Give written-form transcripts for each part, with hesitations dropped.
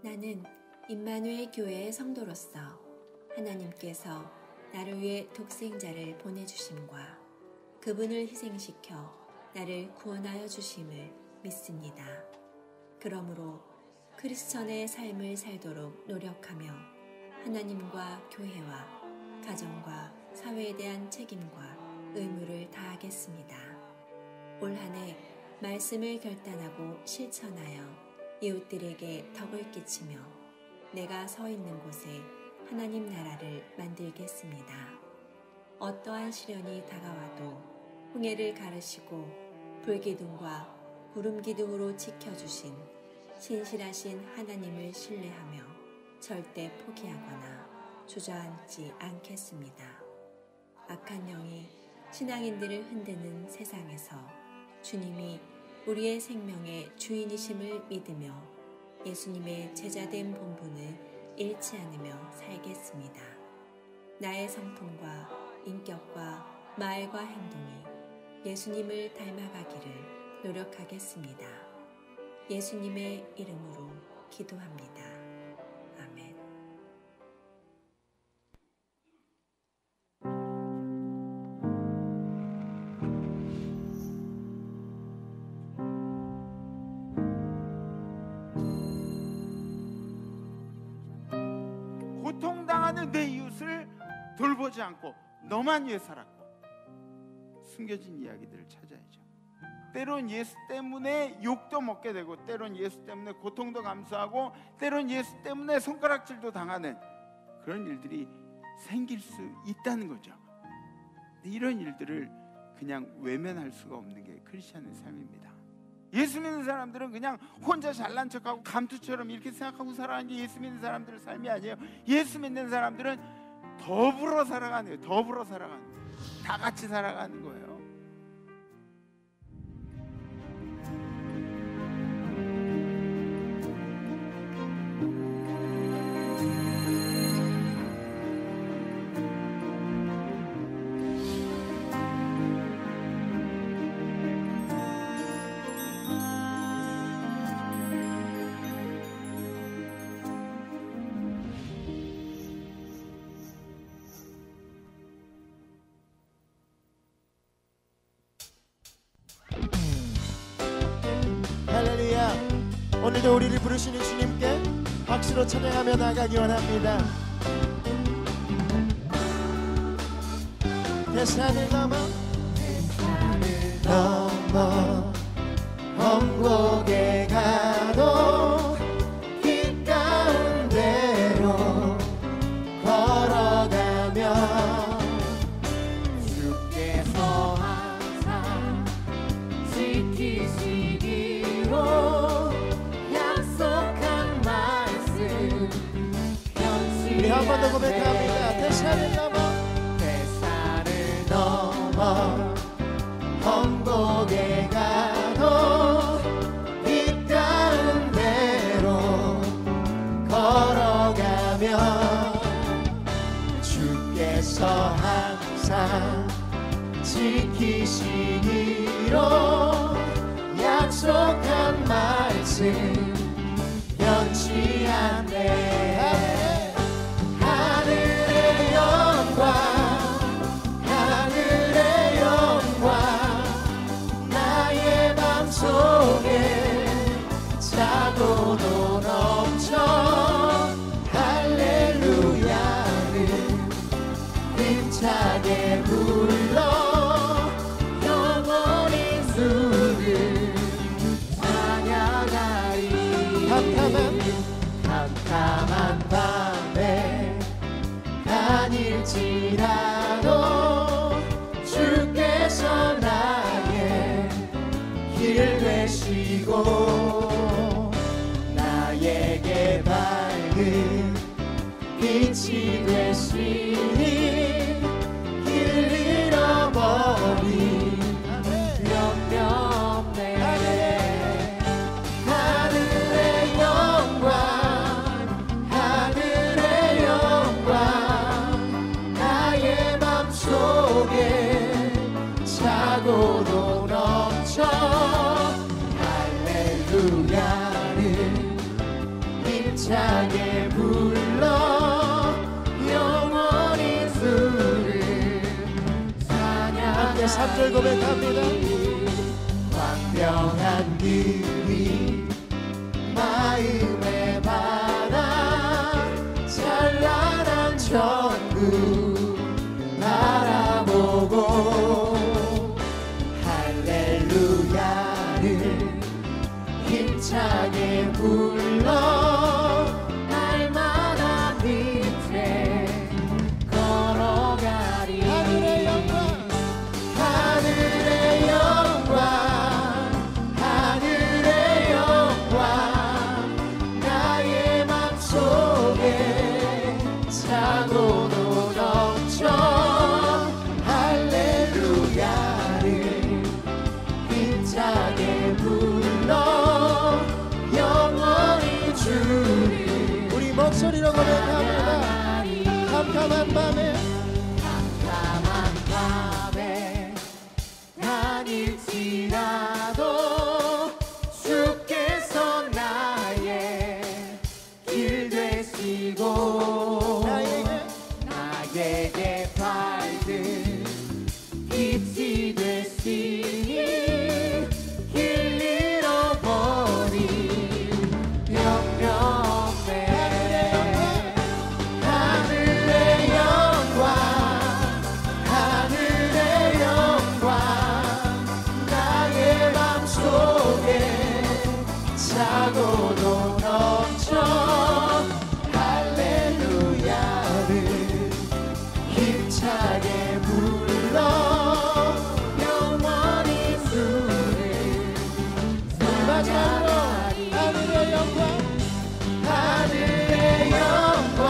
나는 임마누엘 교회의 성도로서 하나님께서 나를 위해 독생자를 보내주심과 그분을 희생시켜 나를 구원하여 주심을 믿습니다. 그러므로 크리스천의 삶을 살도록 노력하며 하나님과 교회와 가정과 사회에 대한 책임과 의무를 다하겠습니다. 올 한 해 말씀을 결단하고 실천하여 이웃들에게 덕을 끼치며 내가 서 있는 곳에 하나님 나라를 만들겠습니다. 어떠한 시련이 다가와도 홍해를 가르시고 불기둥과 구름기둥으로 지켜주신 신실하신 하나님을 신뢰하며 절대 포기하거나 주저앉지 않겠습니다. 악한 영이 신앙인들을 흔드는 세상에서 주님이 우리의 생명의 주인이심을 믿으며 예수님의 제자된 본분을 잃지 않으며 살겠습니다. 나의 성품과 인격과 말과 행동이 예수님을 닮아가기를 노력하겠습니다. 예수님의 이름으로 기도합니다. 아멘. 고통당하는 내 이웃을 돌보지 않고 너만 위해 살았고 숨겨진 이야기들을 찾아야죠. 때론 예수 때문에 욕도 먹게 되고 때론 예수 때문에 고통도 감수하고 때론 예수 때문에 손가락질도 당하는 그런 일들이 생길 수 있다는 거죠. 이런 일들을 그냥 외면할 수가 없는 게 크리스천의 삶입니다. 예수 믿는 사람들은 그냥 혼자 잘난 척하고 감투처럼 이렇게 생각하고 살아가는 게 예수 믿는 사람들의 삶이 아니에요. 예수 믿는 사람들은 더불어 살아가는 거예요. 더불어 살아가는 거예요. 다 같이 살아가는 거예요. 할렐루야. 오늘도 우리를 부르시는 주님께 박수로 찬양하며 나가기 원합니다. 대산을 넘어 험곡에 가도 길 가운데로 걸어가며 주께서 항상 지키시기로 약속한 말씀 우리 한 번 더 고백합니다. 대산을 넘어 험곡에 가도 길 가운데로 걸어가며 주께서 항상 지키시기로 약속한 말씀 변치 않네. 하늘의 영광 하늘의 영광 나의 맘속에 자고도 넘쳐 할렐루야를 힘차게 불러 영원히 주를 찬양하리. 캄캄한 밤에 다닐지라도 주께서 나의 길 되시고 나에게 밝은 빛이 되시니 길 잃어버린 몇몇 없네. 하늘의 영광 하늘의 영광 나의 맘속에 자고도 넘쳐 할렐루야를 힘차게 불러 영원히 주를 찬양. 함께 3절 고백합니다. 광명한 그위 마음에 받아 찬란한 천국 바라보고 할렐루야를 힘차게 불러 날마다 빛에 걸어가리. 하늘의 영광 하늘의 영광 하늘의 영광 나의 맘속에 차고도 넘쳐 할렐루야를 힘차게 불러 영원히 주를. 우리 목소리로 고백합니다. 캄캄한 밤에 캄캄한 밤에 다닐지라도 주께서 나의 길 되시고 나에게 밝은 빛이 되시니 길 잃어버린 영영에 하늘의 영광 하늘의 영광 나의 맘속에 차고도 넘쳐 할렐루야를 힘차게 불러 영원히 주를 마지막으로 하늘의 영광 하늘의 영광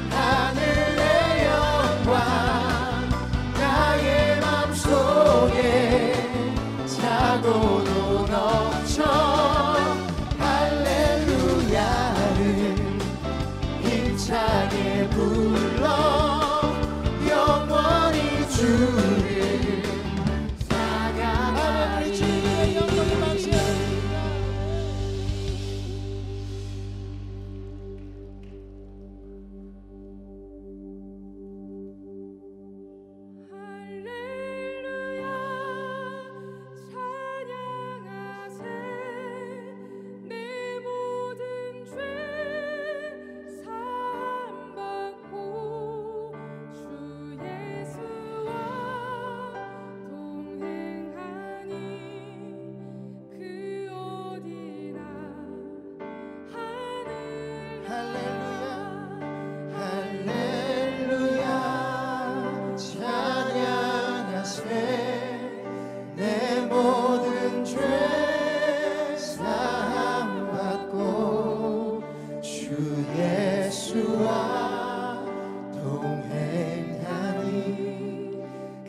하늘의 영광 나의 맘속에 차고도 넘쳐 할렐루야를 힘차게 불러 영원히 주를 하늘 주님의 영광이 만세하리라. 할렐루야 찬양하세 내 모든 죄 사함받고 주 예수와 동행하니 그 어디나 할렐루야 할렐루야 찬양하세 내 모든 죄 사함받고 주 예수와 동행하니 그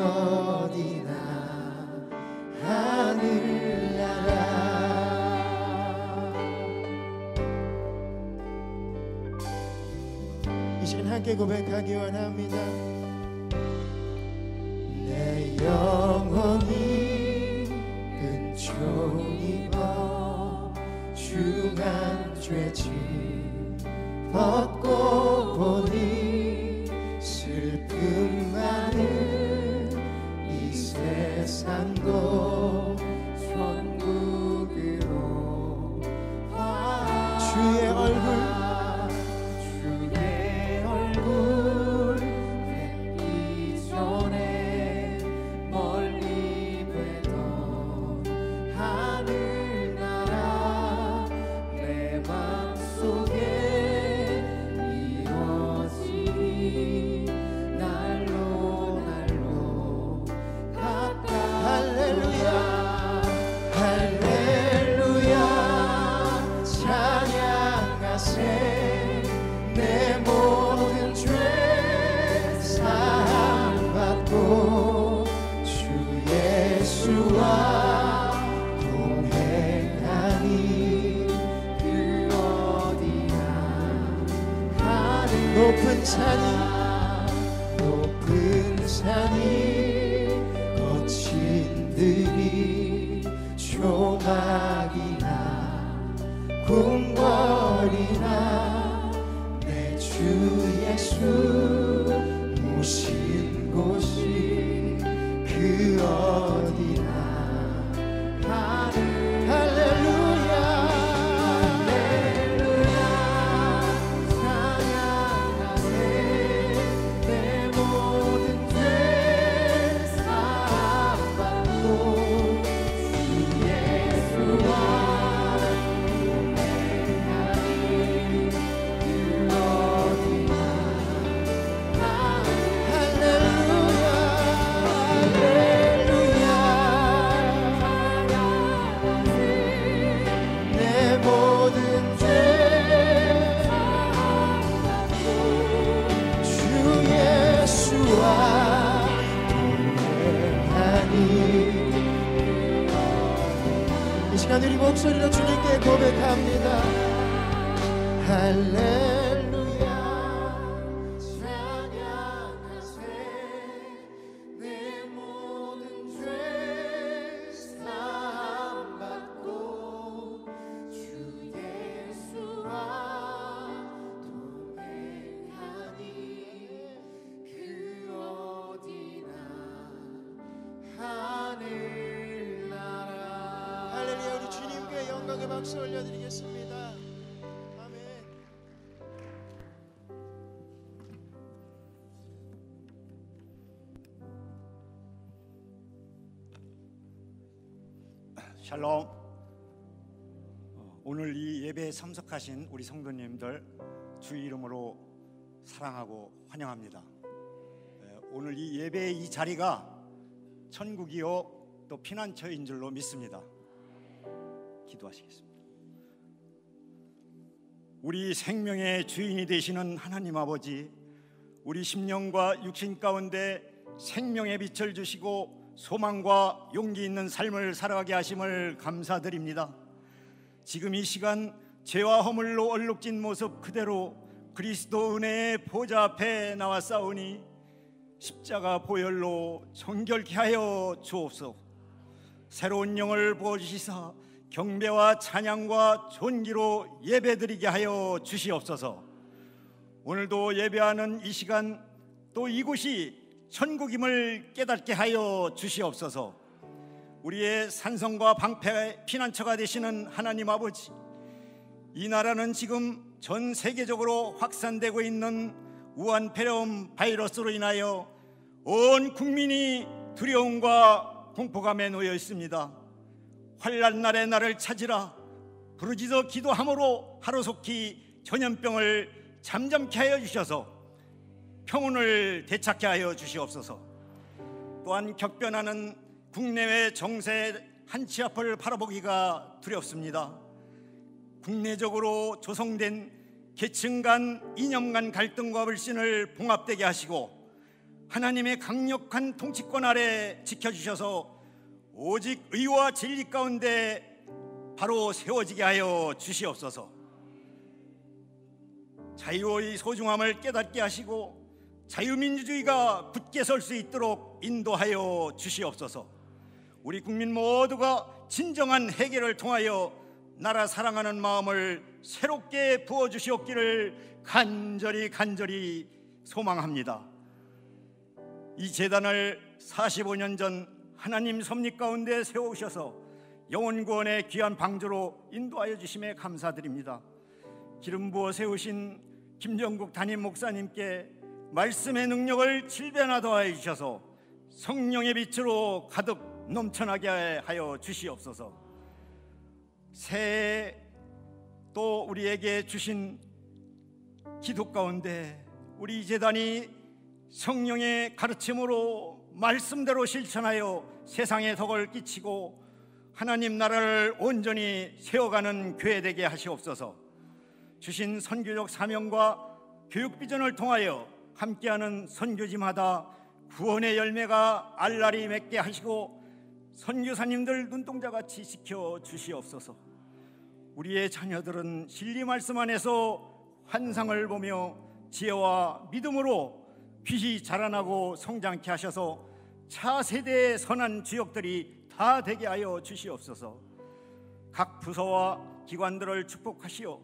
어디나 하늘나라. 이 시간 함께 고백하기 원합니다. 내 영혼이 은총 입어 중한 죄짐 벗고 보니 슬픔 많은 이 세상도 천국으로 주의 얼굴 주의 얼굴 뵙기 전에 멀리 뵈던 하늘나라 내 맘속에 이루어지니 날로 날로 가까이. 할렐루야 할렐루야 찬양하세 내 모든 죄 사함받고 주 예수와 동행하니 그 어디나 하늘 높은 산이 높은 산이 거친 들이 조막이나 궁궐이나 내 주 예수 모신 곳이 그 어디나 할렐루야 할렐루야 찬양하세 내 모든 죄 사함받고 주 예수와 이 시간 우리 목소리로 주님께 고백합니다. 할렐루야 찬양하세 내 모든 죄 사함받고 주 예수와 동행하니 그 어디나 하늘나라. 할렐루야. 우리 주님께 영광의 박수 올려드리겠습니다. 아멘. 샬롬. 오늘 이 예배에 참석하신 우리 성도님들 주 이름으로 사랑하고 환영합니다. 오늘 이 예배의 이 자리가 천국이요 또 피난처인 줄로 믿습니다. 기도하시겠습니다. 우리 생명의 주인이 되시는 하나님 아버지, 우리 심령과 육신 가운데 생명의 빛을 주시고 소망과 용기 있는 삶을 살아가게 하심을 감사드립니다. 지금 이 시간 죄와 허물로 얼룩진 모습 그대로 그리스도 은혜의 보좌 앞에 나와 싸우니 십자가 보혈로 정결케 하여 주옵소서. 새로운 영을 부어주시사 경배와 찬양과 존귀로 예배드리게 하여 주시옵소서. 오늘도 예배하는 이 시간 또 이곳이 천국임을 깨닫게 하여 주시옵소서. 우리의 산성과 방패 피난처가 되시는 하나님 아버지, 이 나라는 지금 전 세계적으로 확산되고 있는 우한 폐렴 바이러스로 인하여 온 국민이 두려움과 공포감에 놓여 있습니다. 환난 날에 나를 찾으라 부르짖어 기도함으로 하루속히 전염병을 잠잠케 하여 주셔서 평온을 되찾게 하여 주시옵소서. 또한 격변하는 국내외 정세 한치 앞을 바라보기가 두렵습니다. 국내적으로 조성된 계층 간 이념 간 갈등과 불신을 봉합되게 하시고 하나님의 강력한 통치권 아래 지켜주셔서 오직 의와 진리 가운데 바로 세워지게 하여 주시옵소서. 자유의 소중함을 깨닫게 하시고 자유민주주의가 굳게 설 수 있도록 인도하여 주시옵소서. 우리 국민 모두가 진정한 해결을 통하여 나라 사랑하는 마음을 새롭게 부어주시옵기를 간절히 소망합니다. 이 재단을 45년 전 하나님 섭리 가운데 세우셔서 영혼구원의 귀한 방주로 인도하여 주심에 감사드립니다. 기름 부어 세우신 김정국 담임 목사님께 말씀의 능력을 7배나 더하여 주셔서 성령의 빛으로 가득 넘쳐나게 하여 주시옵소서. 새해 또 우리에게 주신 기도 가운데 우리 재단이 성령의 가르침으로 말씀대로 실천하여 세상에 덕을 끼치고 하나님 나라를 온전히 세워가는 교회 되게 하시옵소서. 주신 선교적 사명과 교육 비전을 통하여 함께하는 선교지마다 구원의 열매가 알알이 맺게 하시고 선교사님들 눈동자같이 지켜주시옵소서. 우리의 자녀들은 진리 말씀 안에서 환상을 보며 지혜와 믿음으로 빛이 자라나고 성장케 하셔서 차세대의 선한 주역들이 다 되게 하여 주시옵소서. 각 부서와 기관들을 축복하시어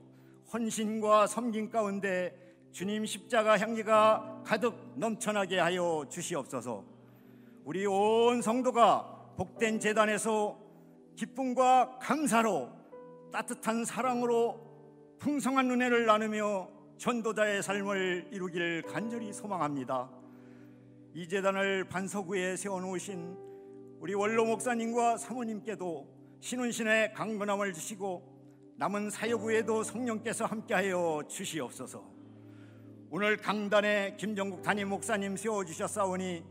헌신과 섬김 가운데 주님 십자가 향기가 가득 넘쳐나게 하여 주시옵소서. 우리 온 성도가 복된 제단에서 기쁨과 감사로 따뜻한 사랑으로 풍성한 은혜를 나누며 전도자의 삶을 이루기를 간절히 소망합니다. 이 제단을 반석 위에 세워놓으신 우리 원로 목사님과 사모님께도 신운신의 강건함을 주시고 남은 사역 후에도 성령께서 함께하여 주시옵소서. 오늘 강단에 김정국 담임 목사님 세워주셨사오니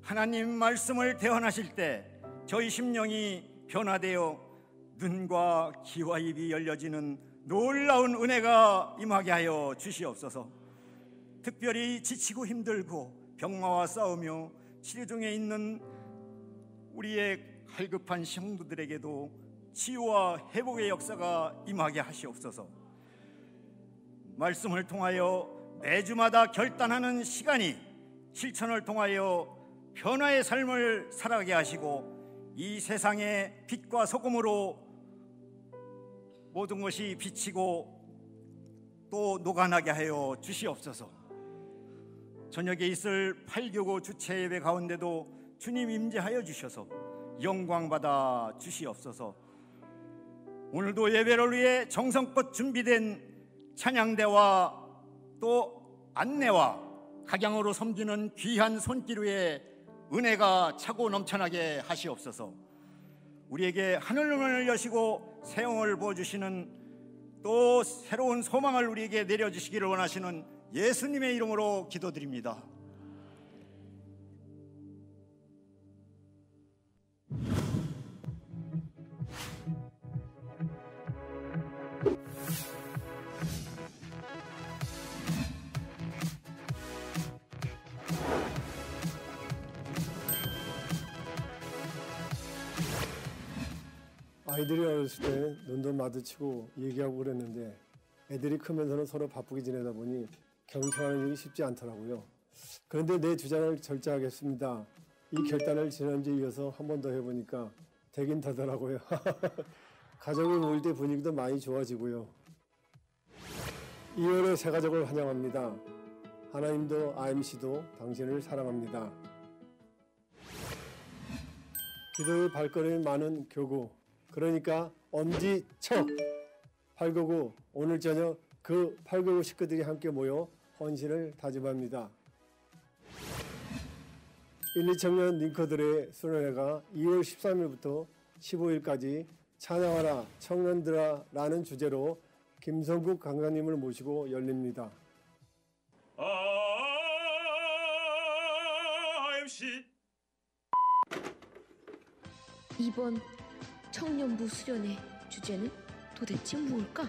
하나님 말씀을 대언하실 때 저희 심령이 변화되어 눈과 귀와 입이 열려지는 놀라운 은혜가 임하게 하여 주시옵소서. 특별히 지치고 힘들고 병마와 싸우며 치료 중에 있는 우리의 갈급한 성도들에게도 치유와 회복의 역사가 임하게 하시옵소서. 말씀을 통하여 매주마다 결단하는 시간이 실천을 통하여 변화의 삶을 살아가게 하시고 이 세상의 빛과 소금으로 모든 것이 비치고 또 녹아나게 하여 주시옵소서. 저녁에 있을 8교구 주체 예배 가운데도 주님 임재하여 주셔서 영광받아 주시옵소서. 오늘도 예배를 위해 정성껏 준비된 찬양대와 또 안내와 각양으로 섬기는 귀한 손길 위에 은혜가 차고 넘쳐나게 하시옵소서. 우리에게 하늘문을 여시고 세영을 부어주시는 또 새로운 소망을 우리에게 내려주시기를 원하시는 예수님의 이름으로 기도드립니다. 아이들이 어렸을 때 눈도 마주치고 얘기하고 그랬는데 애들이 크면서는 서로 바쁘게 지내다 보니 경청하는 일이 쉽지 않더라고요. 그런데 내 주장을 절제하겠습니다. 이 결단을 지난주에 이어서 한 번 더 해보니까 되긴 되더라고요. 가족이 모일 때 분위기도 많이 좋아지고요. 2월의 새 가족을 환영합니다. 하나님도 IMC도 당신을 사랑합니다. 기도의 발걸음이 많은 교구, 그러니까 엄지척 8교구, 오늘 저녁 그 8교구 식구들이 함께 모여 헌신을 다짐합니다. 1, 2청년 링커들의 수련회가 2월 13일부터 15일까지 찬양하라 청년들아 라는 주제로 김성국 강사님을 모시고 열립니다. MC 이번 청년부 수련회 주제는 도대체 뭘까?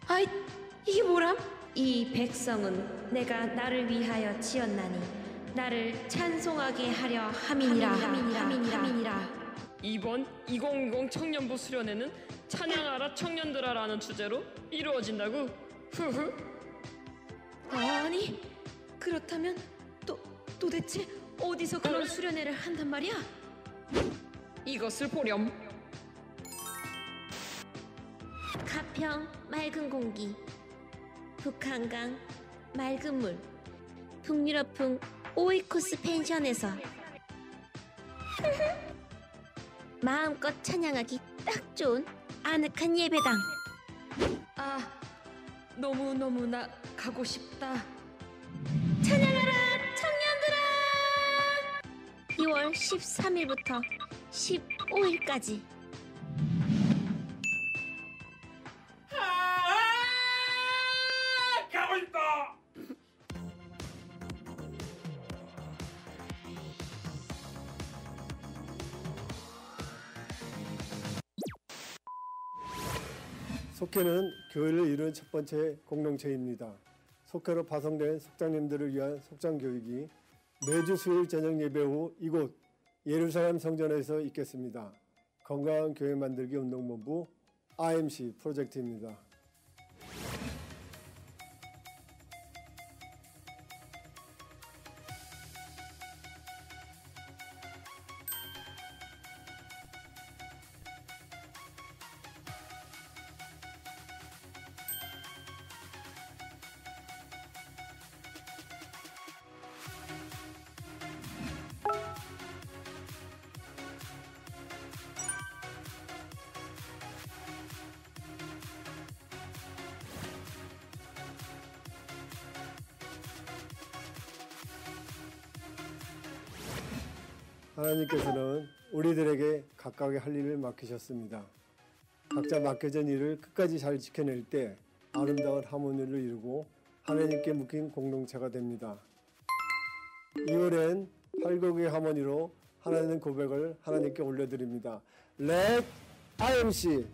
아이, 이게 뭐람? 이 백성은 내가 나를 위하여 지었나니 나를 찬송하게 하려 함이니라. 이번 2020 청년부 수련회는 찬양하라 청년들아라는 주제로 이루어진다고. 후후. 아니, 그렇다면 도대체 어디서 그런 수련회를 한단 말이야? 이것을 보렴. 가평 맑은 공기, 북한강 맑은 물, 북유럽풍 오이코스 펜션에서 마음껏 찬양하기 딱 좋은 아늑한 예배당. 아, 너무너무나 가고 싶다. 찬양하라 청년들아! 2월 13일부터 15일까지 가고 싶다. 속회는 교회를 이루는 첫 번째 공동체입니다. 속회로 파송된 속장님들을 위한 속장 교육이 매주 수요일 저녁 예배 후 이곳 예루살렘 성전에서 있겠습니다. 건강한 교회 만들기 운동본부 IMC 프로젝트입니다. 하나님께서는 우리들에게 각각의 할 일을 맡기셨습니다. 각자 맡겨진 일을 끝까지 잘 지켜낼 때 아름다운 하모니를 이루고 하나님께 묶인 공동체가 됩니다. 2월엔 8곡의 하모니로 하나님 고백을 하나님께 올려드립니다. Let IMC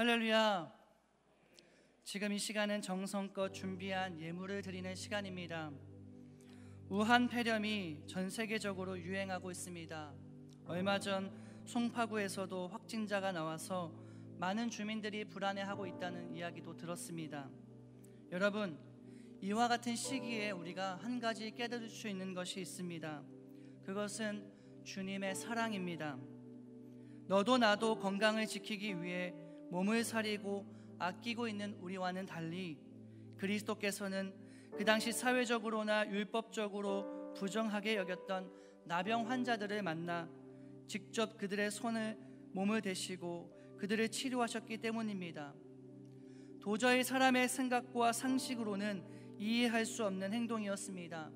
할렐루야. 지금 이 시간은 정성껏 준비한 예물을 드리는 시간입니다. 우한 폐렴이 전 세계적으로 유행하고 있습니다. 얼마 전 송파구에서도 확진자가 나와서 많은 주민들이 불안해하고 있다는 이야기도 들었습니다. 여러분, 이와 같은 시기에 우리가 한 가지 깨달을 수 있는 것이 있습니다. 그것은 주님의 사랑입니다. 너도 나도 건강을 지키기 위해 몸을 사리고 아끼고 있는 우리와는 달리 그리스도께서는 그 당시 사회적으로나 율법적으로 부정하게 여겼던 나병 환자들을 만나 직접 그들의 몸을 대시고 그들을 치료하셨기 때문입니다. 도저히 사람의 생각과 상식으로는 이해할 수 없는 행동이었습니다.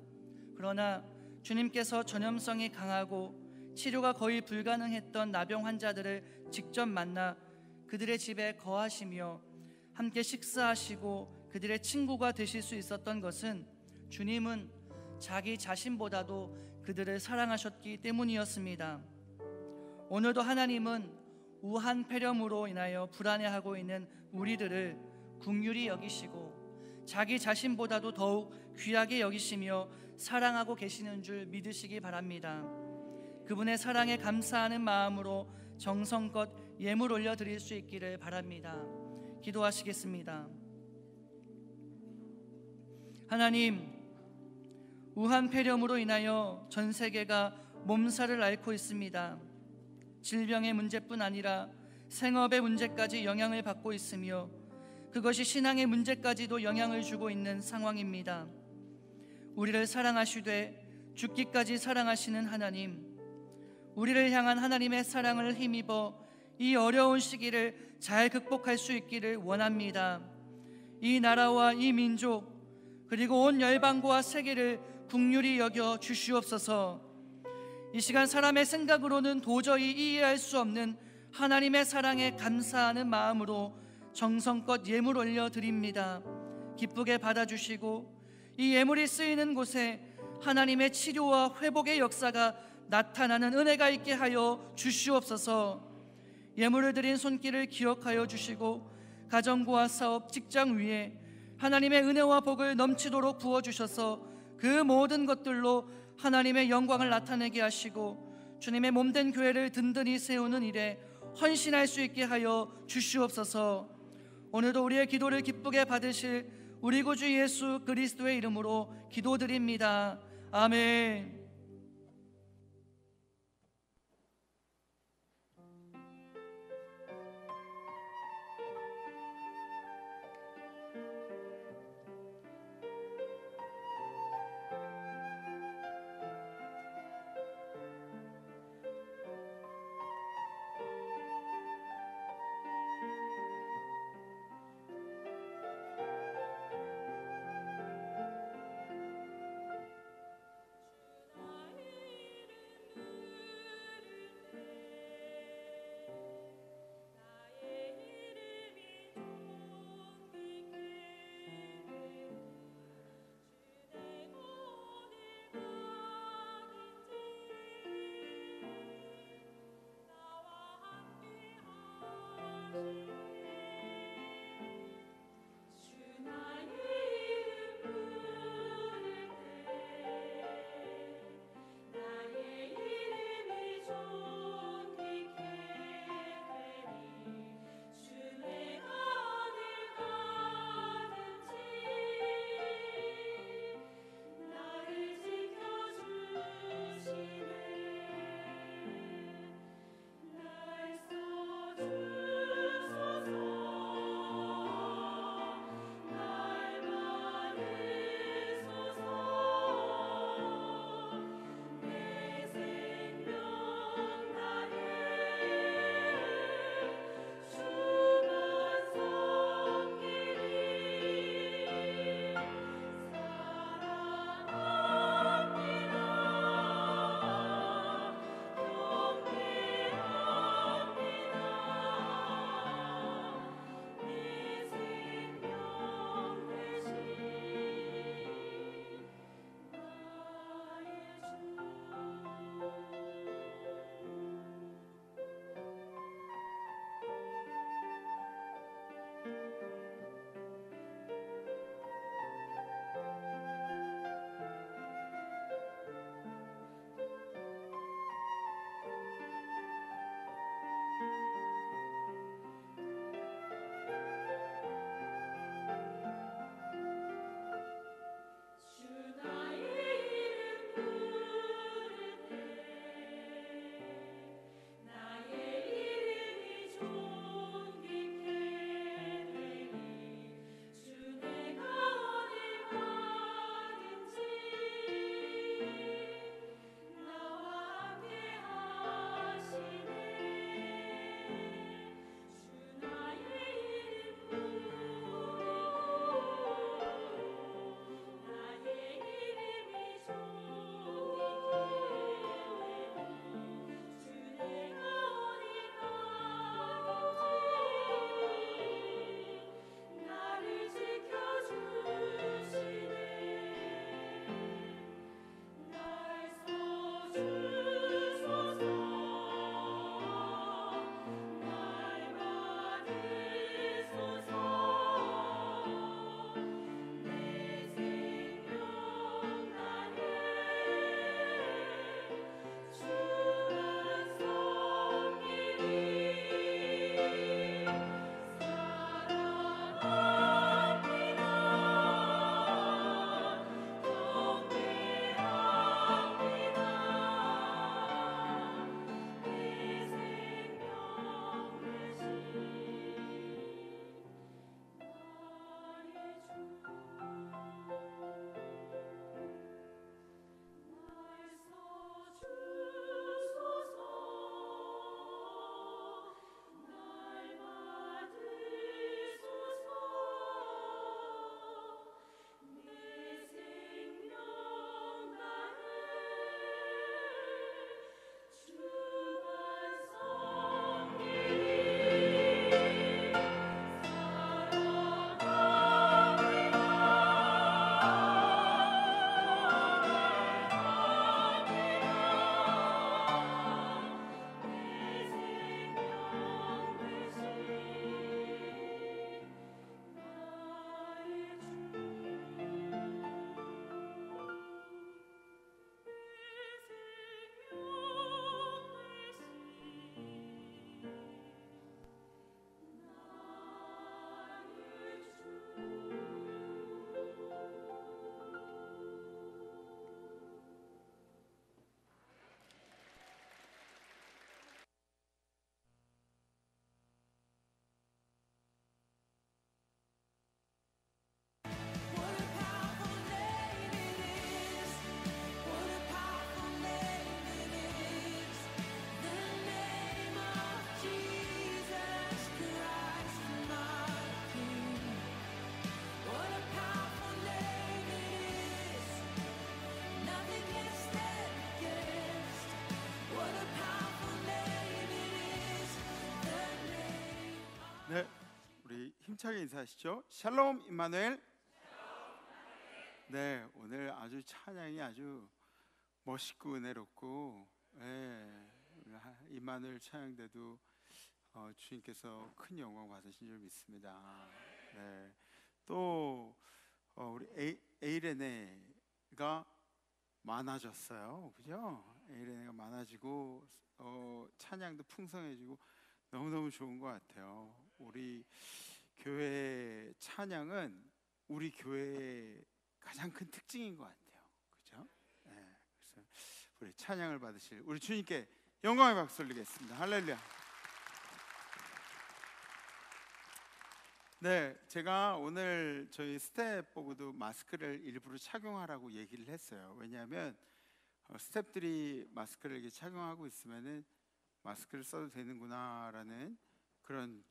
그러나 주님께서 전염성이 강하고 치료가 거의 불가능했던 나병 환자들을 직접 만나 그들의 집에 거하시며 함께 식사하시고 그들의 친구가 되실 수 있었던 것은 주님은 자기 자신보다도 그들을 사랑하셨기 때문이었습니다. 오늘도 하나님은 우한 폐렴으로 인하여 불안해하고 있는 우리들을 긍휼히 여기시고 자기 자신보다도 더욱 귀하게 여기시며 사랑하고 계시는 줄 믿으시기 바랍니다. 그분의 사랑에 감사하는 마음으로 정성껏 예물 올려드릴 수 있기를 바랍니다. 기도하시겠습니다. 하나님, 우한 폐렴으로 인하여 전 세계가 몸살을 앓고 있습니다. 질병의 문제뿐 아니라 생업의 문제까지 영향을 받고 있으며 그것이 신앙의 문제까지도 영향을 주고 있는 상황입니다. 우리를 사랑하시되 죽기까지 사랑하시는 하나님, 우리를 향한 하나님의 사랑을 힘입어 이 어려운 시기를 잘 극복할 수 있기를 원합니다. 이 나라와 이 민족 그리고 온 열방과 세계를 긍휼히 여겨 주시옵소서. 이 시간 사람의 생각으로는 도저히 이해할 수 없는 하나님의 사랑에 감사하는 마음으로 정성껏 예물 올려드립니다. 기쁘게 받아주시고 이 예물이 쓰이는 곳에 하나님의 치료와 회복의 역사가 나타나는 은혜가 있게 하여 주시옵소서. 예물을 드린 손길을 기억하여 주시고 가정과 사업, 직장 위에 하나님의 은혜와 복을 넘치도록 부어주셔서 그 모든 것들로 하나님의 영광을 나타내게 하시고 주님의 몸된 교회를 든든히 세우는 일에 헌신할 수 있게 하여 주시옵소서. 오늘도 우리의 기도를 기쁘게 받으실 우리 구주 예수 그리스도의 이름으로 기도드립니다. 아멘. 힘차게 인사하시죠. 샬롬 임마누엘. 네, 오늘 아주 찬양이 아주 멋있고 은혜롭고, 임마누엘 찬양대도 주님께서 큰 영광 받으신 줄 믿습니다. 네, 또 우리 에이레네가 많아졌어요, 그죠? 에이레네가 많아지고 찬양도 풍성해지고 너무너무 좋은 것 같아요. 우리 교회 찬양은 우리 교회의 가장 큰 특징인 것 같아요, 그죠? 네, 그래서 우리 찬양을 받으실 우리 주님께 영광의 박수 올리겠습니다. 할렐루야. 네, 제가 오늘 저희 스텝 보고도 마스크를 일부러 착용하라고 얘기를 했어요. 왜냐하면 스텝들이 마스크를 이렇게 착용하고 있으면은 마스크를 써도 되는구나라는 그런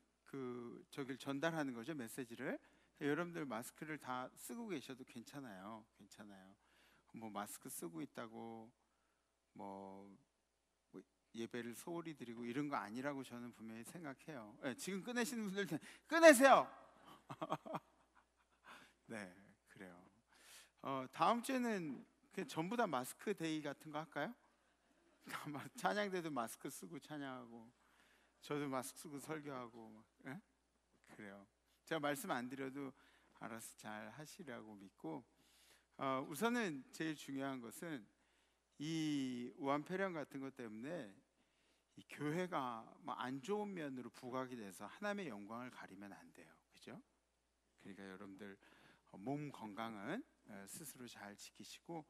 저길 전달하는 거죠, 메시지를. 여러분들 마스크를 다 쓰고 계셔도 괜찮아요. 뭐 마스크 쓰고 있다고 뭐 예배를 소홀히 드리고 이런 거 아니라고 저는 분명히 생각해요. 네, 지금 꺼내시는 분들 꺼내세요. 네, 그래요. 다음 주에는 그냥 전부 다 마스크 데이 같은 거 할까요? 찬양대도 마스크 쓰고 찬양하고, 저도 마스크 쓰고 설교하고. 네? 그래요. 제가 말씀 안 드려도 알아서 잘 하시라고 믿고, 우선은 제일 중요한 것은 이 우한폐렴 같은 것 때문에 이 교회가 뭐 안 좋은 면으로 부각이 돼서 하나님의 영광을 가리면 안 돼요, 그죠? 그러니까 여러분들 몸 건강은 스스로 잘 지키시고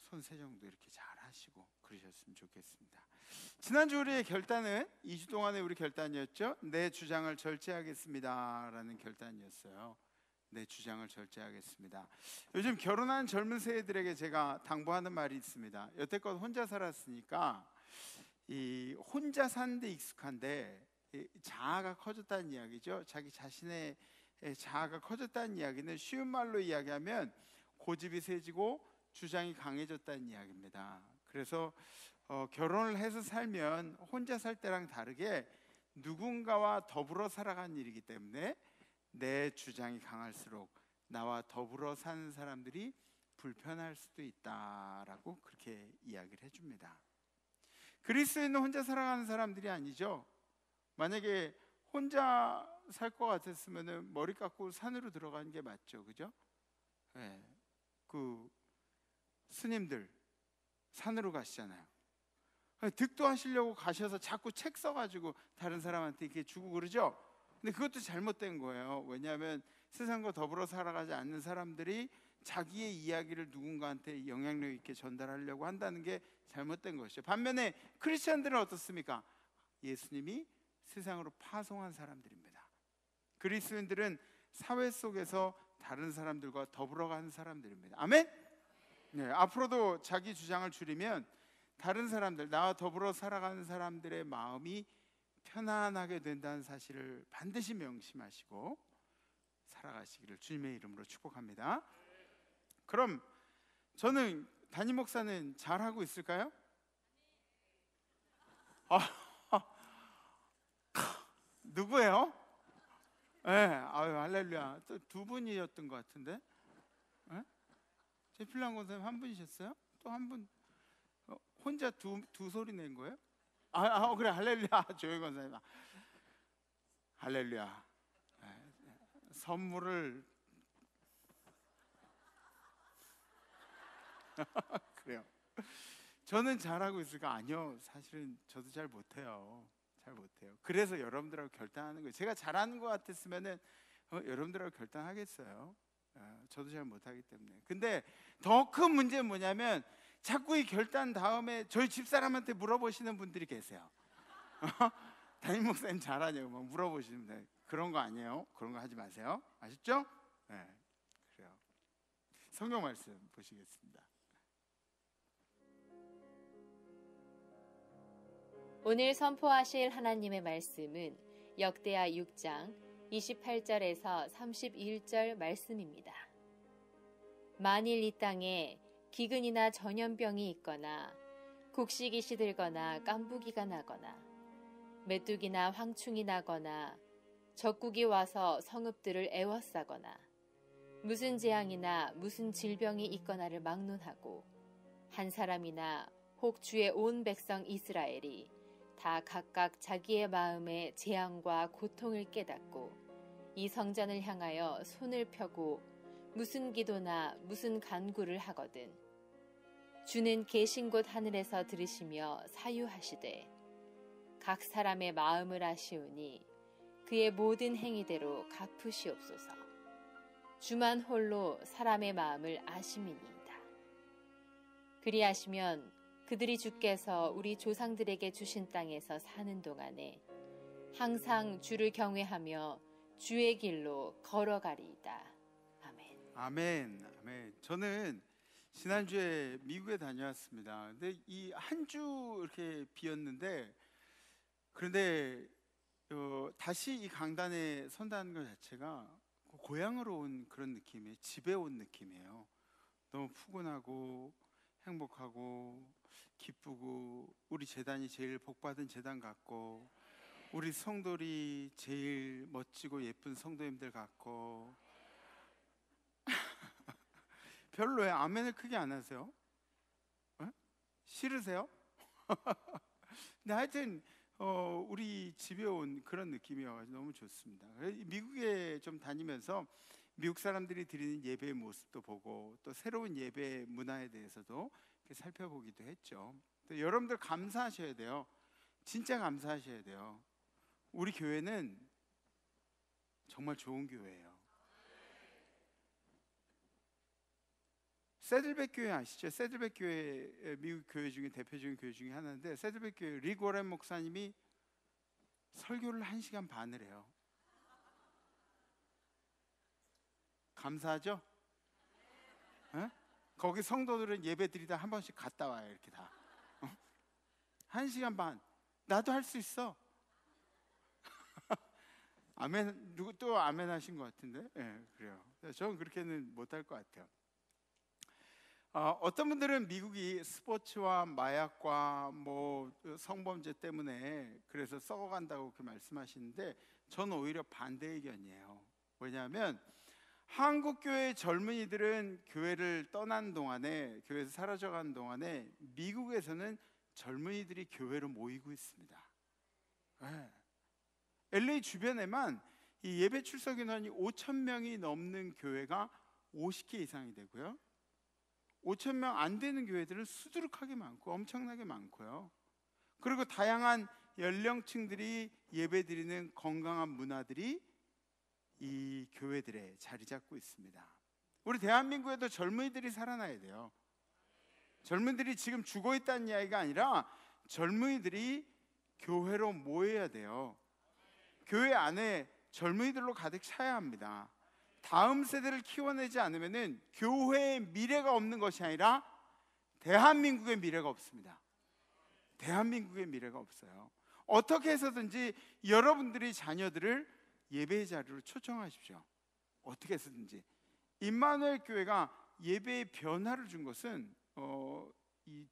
손 세정도 이렇게 잘 하시고 그러셨으면 좋겠습니다. 지난주 우리의 결단은 2주 동안의 우리 결단이었죠. 내 주장을 절제하겠습니다 라는 결단이었어요. 내 주장을 절제하겠습니다. 요즘 결혼한 젊은 세대들에게 제가 당부하는 말이 있습니다. 여태껏 혼자 살았으니까 이 혼자 사는 데 익숙한데 자아가 커졌다는 이야기죠. 자기 자신의 자아가 커졌다는 이야기는 쉬운 말로 이야기하면 고집이 세지고 주장이 강해졌다는 이야기입니다. 그래서 결혼을 해서 살면 혼자 살 때랑 다르게 누군가와 더불어 살아가는 일이기 때문에 내 주장이 강할수록 나와 더불어 사는 사람들이 불편할 수도 있다라고 그렇게 이야기를 해줍니다. 그리스도인은 혼자 살아가는 사람들이 아니죠. 만약에 혼자 살 것 같았으면 머리 깎고 산으로 들어가는 게 맞죠, 그죠? 네. 그 스님들 산으로 가시잖아요. 득도 하시려고 가셔서 자꾸 책 써가지고 다른 사람한테 이렇게 주고 그러죠. 근데 그것도 잘못된 거예요. 왜냐하면 세상과 더불어 살아가지 않는 사람들이 자기의 이야기를 누군가한테 영향력 있게 전달하려고 한다는 게 잘못된 것이죠. 반면에 크리스천들은 어떻습니까? 예수님이 세상으로 파송한 사람들입니다. 그리스도인들은 사회 속에서 다른 사람들과 더불어가는 사람들입니다. 아멘? 네, 앞으로도 자기 주장을 줄이면 다른 사람들, 나와 더불어 살아가는 사람들의 마음이 편안하게 된다는 사실을 반드시 명심하시고 살아가시기를 주님의 이름으로 축복합니다. 그럼 저는 담임 목사는 잘하고 있을까요? 누구예요? 네, 아유 할렐루야. 또 두 분이었던 것 같은데, 네? 제필랑 권사님 한 분이셨어요? 또 한 분 혼자 두 소리 낸 거예요? 그래 할렐루야. 조영 권사님 할렐루야. 네, 선물을 그래요. 저는 잘하고 있을까? 아니요, 사실은 저도 잘 못해요. 그래서 여러분들하고 결단하는 거예요. 제가 잘하는 것 같았으면은 여러분들하고 결단하겠어요. 저도 잘 못하기 때문에. 근데 더 큰 문제는 뭐냐면 자꾸 이 결단 다음에 저희 집사람한테 물어보시는 분들이 계세요. 담임 목사님 잘하냐고 막 물어보시는데 그런 거 아니에요. 그런 거 하지 마세요. 아셨죠? 네, 그래요. 성경 말씀 보시겠습니다. 오늘 선포하실 하나님의 말씀은 역대하 6장 28절에서 31절 말씀입니다. 만일 이 땅에 기근이나 전염병이 있거나 곡식이 시들거나 깐부기가 나거나 메뚜기나 황충이 나거나 적국이 와서 성읍들을 애워싸거나 무슨 재앙이나 무슨 질병이 있거나를 막론하고 한 사람이나 혹 주의 온 백성 이스라엘이 다 각각 자기의 마음의 재앙과 고통을 깨닫고 이 성전을 향하여 손을 펴고 무슨 기도나 무슨 간구를 하거든 주는 계신 곳 하늘에서 들으시며 사유하시되 각 사람의 마음을 아시오니 그의 모든 행위대로 갚으시옵소서. 주만 홀로 사람의 마음을 아심이니이다. 그리하시면 그들이 주께서 우리 조상들에게 주신 땅에서 사는 동안에 항상 주를 경외하며 주의 길로 걸어가리이다. 아멘. 아멘. 아멘. 저는 지난주에 미국에 다녀왔습니다. 근데 이 한 주 이렇게 비었는데 그런데 다시 이 강단에 선다는 것 자체가 고향으로 온 그런 느낌이에요. 집에 온 느낌이에요. 너무 푸근하고 행복하고 기쁘고 우리 재단이 제일 복받은 재단 같고 우리 성도들이 제일 멋지고 예쁜 성도님들 같고 별로예요. 아멘을 크게 안 하세요? 싫으세요? 근데 하여튼 우리 집에 온 그런 느낌이어서 너무 좋습니다. 미국에 좀 다니면서 미국 사람들이 드리는 예배의 모습도 보고 또 새로운 예배 문화에 대해서도 살펴보기도 했죠. 또 여러분들 감사하셔야 돼요. 진짜 감사하셔야 돼요. 우리 교회는 정말 좋은 교회예요. 세들백 교회 아시죠? 세들백 교회 미국 교회 중에 대표적인 교회 중에 하나인데 세들백 교회 릭 워렌 목사님이 설교를 1시간 반을 해요. 감사하죠? 에? 거기 성도들은 예배 드리다 한 번씩 갔다 와요. 이렇게 다 1시간 반. 나도 할 수 있어. 아멘. 누구 또 아멘 하신 것 같은데? 네, 그래요. 저는 그렇게는 못할 것 같아요. 어떤 분들은 미국이 스포츠와 마약과 뭐 성범죄 때문에 그래서 썩어간다고 그렇게 말씀하시는데 저는 오히려 반대 의견이에요. 왜냐하면 한국 교회 젊은이들은 교회를 떠난 동안에, 교회에서 사라져간 동안에 미국에서는 젊은이들이 교회로 모이고 있습니다. 네. LA 주변에만 이 예배 출석 인원이 5,000명이 넘는 교회가 50개 이상이 되고요. 5,000명 안 되는 교회들은 수두룩하게 많고 엄청나게 많고요. 그리고 다양한 연령층들이 예배드리는 건강한 문화들이 이 교회들에 자리 잡고 있습니다. 우리 대한민국에도 젊은이들이 살아나야 돼요. 젊은이들이 지금 죽어 있다는 이야기가 아니라 젊은이들이 교회로 모여야 돼요. 교회 안에 젊은이들로 가득 차야 합니다. 다음 세대를 키워내지 않으면 교회의 미래가 없는 것이 아니라 대한민국의 미래가 없습니다. 대한민국의 미래가 없어요. 어떻게 해서든지 여러분들이 자녀들을 예배의 자리로 초청하십시오. 어떻게 해서든지. 임마누엘 교회가 예배의 변화를 준 것은 이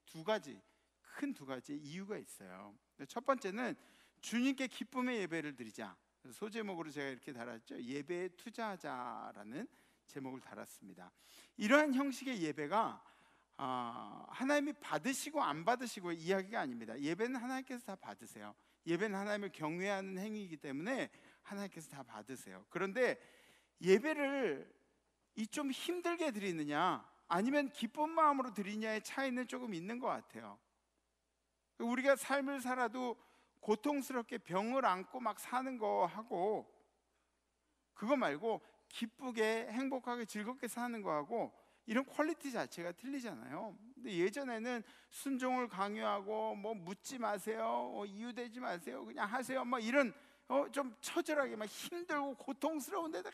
큰 두 가지 이유가 있어요. 첫 번째는 주님께 기쁨의 예배를 드리자. 소제목으로 제가 이렇게 달았죠. 예배에 투자하자라는 제목을 달았습니다. 이러한 형식의 예배가 하나님이 받으시고 안 받으시고 이야기가 아닙니다. 예배는 하나님께서 다 받으세요. 예배는 하나님을 경외하는 행위이기 때문에 하나님께서 다 받으세요. 그런데 예배를 좀 힘들게 드리느냐 아니면 기쁜 마음으로 드리냐의 차이는 조금 있는 것 같아요. 우리가 삶을 살아도 고통스럽게 병을 안고 막 사는 거 하고 그거 말고 기쁘게 행복하게 즐겁게 사는 거하고 이런 퀄리티 자체가 틀리잖아요. 근데 예전에는 순종을 강요하고 뭐 묻지 마세요, 이유되지 마세요, 그냥 하세요, 뭐 이런 좀 처절하게 막 힘들고 고통스러운데도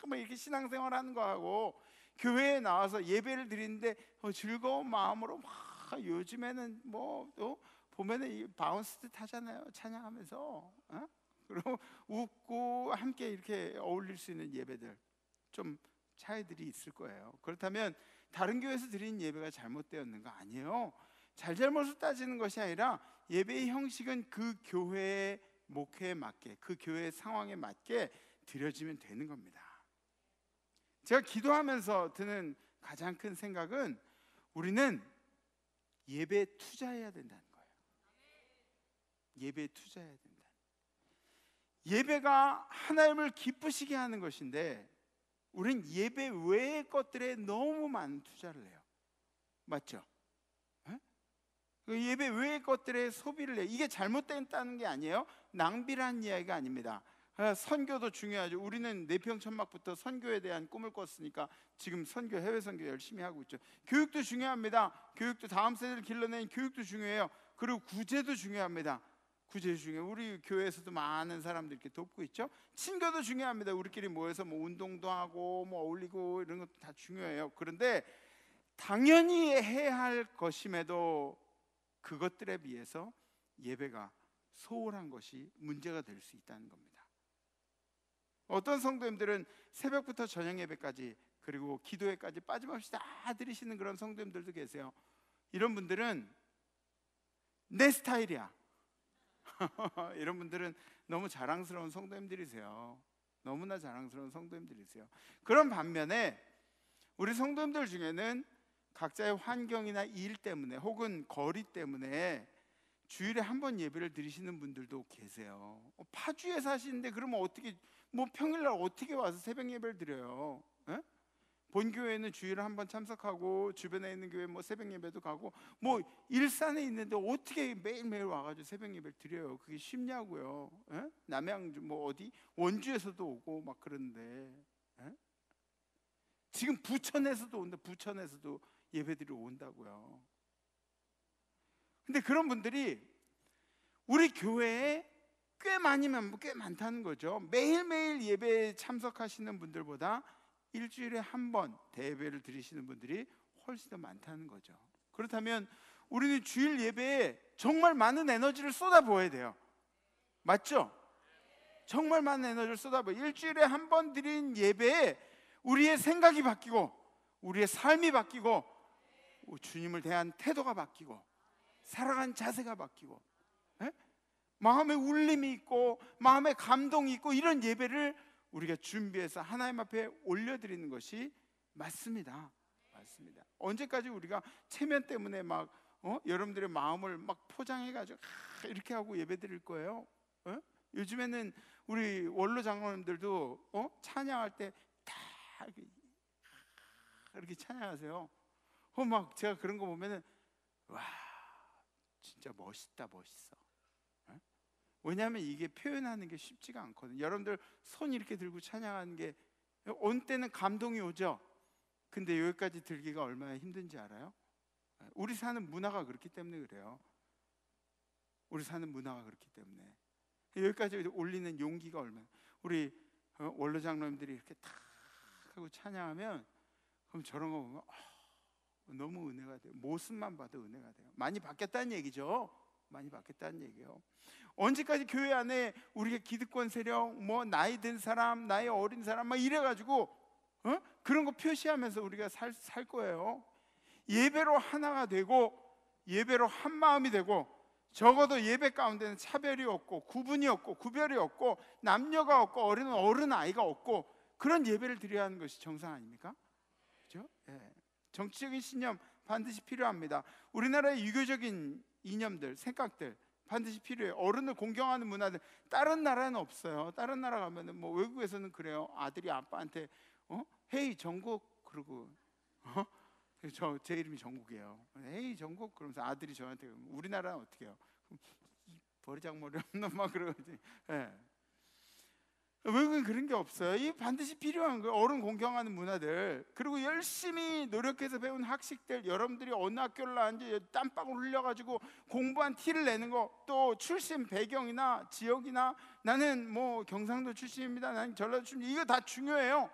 막 이렇게 신앙생활하는 거하고 교회에 나와서 예배를 드리는데 즐거운 마음으로 막 요즘에는 뭐 보면은 이 바운스도 타잖아요. 찬양하면서 그리고 웃고 함께 이렇게 어울릴 수 있는 예배들 좀 차이들이 있을 거예요. 그렇다면 다른 교회에서 드리는 예배가 잘못되었는 거 아니에요. 잘잘못을 따지는 것이 아니라 예배의 형식은 그 교회의 목회에 맞게, 그 교회의 상황에 맞게 드려지면 되는 겁니다. 제가 기도하면서 드는 가장 큰 생각은 우리는 예배에 투자해야 된다는 거예요. 예배에 투자해야 된다. 예배가 하나님을 기쁘시게 하는 것인데 우린 예배 외의 것들에 너무 많은 투자를 해요. 맞죠? 예배 외의 것들에 소비를 해요. 이게 잘못됐다는 게 아니에요. 낭비라는 이야기가 아닙니다. 선교도 중요하죠. 우리는 내평천막부터 선교에 대한 꿈을 꿨으니까 지금 선교, 해외 선교 열심히 하고 있죠. 교육도 중요합니다. 교육도 다음 세대를 길러내는 교육도 중요해요. 그리고 구제도 중요합니다. 구제 중요해요. 우리 교회에서도 많은 사람들 이렇게 돕고 있죠. 친교도 중요합니다. 우리끼리 모여서 뭐 운동도 하고 뭐 어울리고 이런 것도 다 중요해요. 그런데 당연히 해야 할 것임에도 그것들에 비해서 예배가 소홀한 것이 문제가 될 수 있다는 겁니다. 어떤 성도님들은 새벽부터 저녁 예배까지 그리고 기도회까지 빠짐없이 다 드리시는 그런 성도님들도 계세요. 이런 분들은 내 스타일이야. 이런 분들은 너무 자랑스러운 성도님들이세요. 너무나 자랑스러운 성도님들이세요. 그런 반면에 우리 성도님들 중에는 각자의 환경이나 일 때문에 혹은 거리 때문에 주일에 한 번 예배를 드리시는 분들도 계세요. 파주에 사시는데 그러면 어떻게 뭐 평일날 어떻게 와서 새벽 예배를 드려요? 에? 본교회는 주일에 한 번 참석하고 주변에 있는 교회 뭐 새벽 예배도 가고 뭐 일산에 있는데 어떻게 매일매일 와가지고 새벽 예배를 드려요? 그게 쉽냐고요? 에? 남양 뭐 어디 원주에서도 오고 막 그런데 에? 지금 부천에서도 온다. 부천에서도 예배드리러 온다고요. 근데 그런 분들이 우리 교회에 꽤 많다는 거죠. 매일매일 예배에 참석하시는 분들보다 일주일에 한 번 대예배를 드리시는 분들이 훨씬 더 많다는 거죠. 그렇다면 우리는 주일 예배에 정말 많은 에너지를 쏟아부어야 돼요. 맞죠? 정말 많은 에너지를 쏟아부어요. 일주일에 한 번 드린 예배에 우리의 생각이 바뀌고 우리의 삶이 바뀌고 주님을 대한 태도가 바뀌고 살아가는 자세가 바뀌고 마음에 울림이 있고 마음에 감동이 있고 이런 예배를 우리가 준비해서 하나님 앞에 올려드리는 것이 맞습니다. 맞습니다. 언제까지 우리가 체면 때문에 막 여러분들의 마음을 막 포장해가지고 이렇게 하고 예배드릴 거예요? 요즘에는 우리 원로 장로님들도 찬양할 때 다 이렇게 찬양하세요. 막 제가 그런 거 보면은 와 진짜 멋있다 멋있어. 왜냐하면 이게 표현하는 게 쉽지가 않거든요. 여러분들 손 이렇게 들고 찬양하는 게 어느 때는 감동이 오죠. 근데 여기까지 들기가 얼마나 힘든지 알아요? 우리 사는 문화가 그렇기 때문에 그래요. 우리 사는 문화가 그렇기 때문에 여기까지 올리는 용기가 얼마나. 우리 원로 장로님들이 이렇게 탁 하고 찬양하면 그럼 저런 거 보면 너무 은혜가 돼요. 모습만 봐도 은혜가 돼요. 많이 바뀌었다는 얘기죠. 많이 바뀌었다는 얘기예요. 언제까지 교회 안에 우리가 기득권 세력, 뭐 나이 든 사람, 나이 어린 사람 막 이래가지고 그런 거 표시하면서 우리가 살 거예요. 예배로 하나가 되고 예배로 한 마음이 되고 적어도 예배 가운데는 차별이 없고 구분이 없고 구별이 없고 남녀가 없고 어른 아이가 없고 그런 예배를 드려야 하는 것이 정상 아닙니까? 그렇죠? 예. 정치적인 신념 반드시 필요합니다. 우리나라의 유교적인 이념들, 생각들 반드시 필요해요. 어른을 공경하는 문화들 다른 나라는 없어요. 다른 나라 가면은 뭐 외국에서는 그래요. 아들이 아빠한테 헤이 정국 그러고 제 이름이 정국이에요. 헤이 정국 그러면서 아들이 저한테 우리나라는 어떻게 해요? 이 버리장머리 없는 막 그러지. 예. 외국은 그런 게 없어요. 이 반드시 필요한 거예요. 어른 공경하는 문화들 그리고 열심히 노력해서 배운 학식들 여러분들이 어느 학교를 나왔는지 땀방울 흘려가지고 공부한 티를 내는 거 또 출신 배경이나 지역이나 나는 뭐 경상도 출신입니다. 나는 전라도 출신 이거 다 중요해요.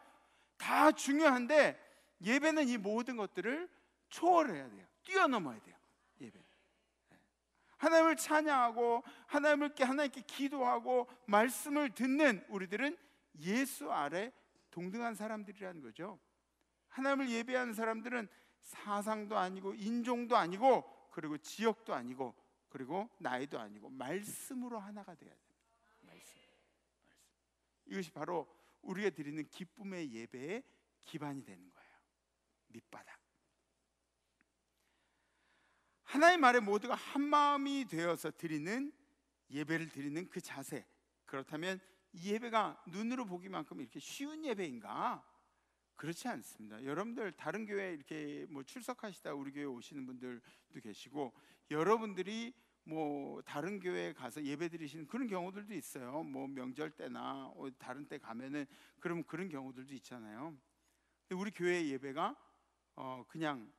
다 중요한데 예배는 이 모든 것들을 초월해야 돼요. 뛰어넘어야 돼요. 예배. 하나님을 찬양하고 하나님께 기도하고 말씀을 듣는 우리들은 예수 아래 동등한 사람들이라는 거죠. 하나님을 예배하는 사람들은 사상도 아니고 인종도 아니고 그리고 지역도 아니고 그리고 나이도 아니고 말씀으로 하나가 돼야 돼요. 이것이 바로 우리가 드리는 기쁨의 예배의 기반이 되는 거예요. 밑바닥. 하나님 아래 모두가 한 마음이 되어서 드리는 예배를 드리는 그 자세. 그렇다면 이 예배가 눈으로 보기만큼 이렇게 쉬운 예배인가? 그렇지 않습니다. 여러분들 다른 교회 이렇게 뭐 출석하시다 우리 교회 오시는 분들도 계시고, 여러분들이 뭐 다른 교회에 가서 예배 드리시는 그런 경우들도 있어요. 뭐 명절 때나 다른 때 가면은 그런 경우들도 있잖아요. 근데 우리 교회 예배가 그냥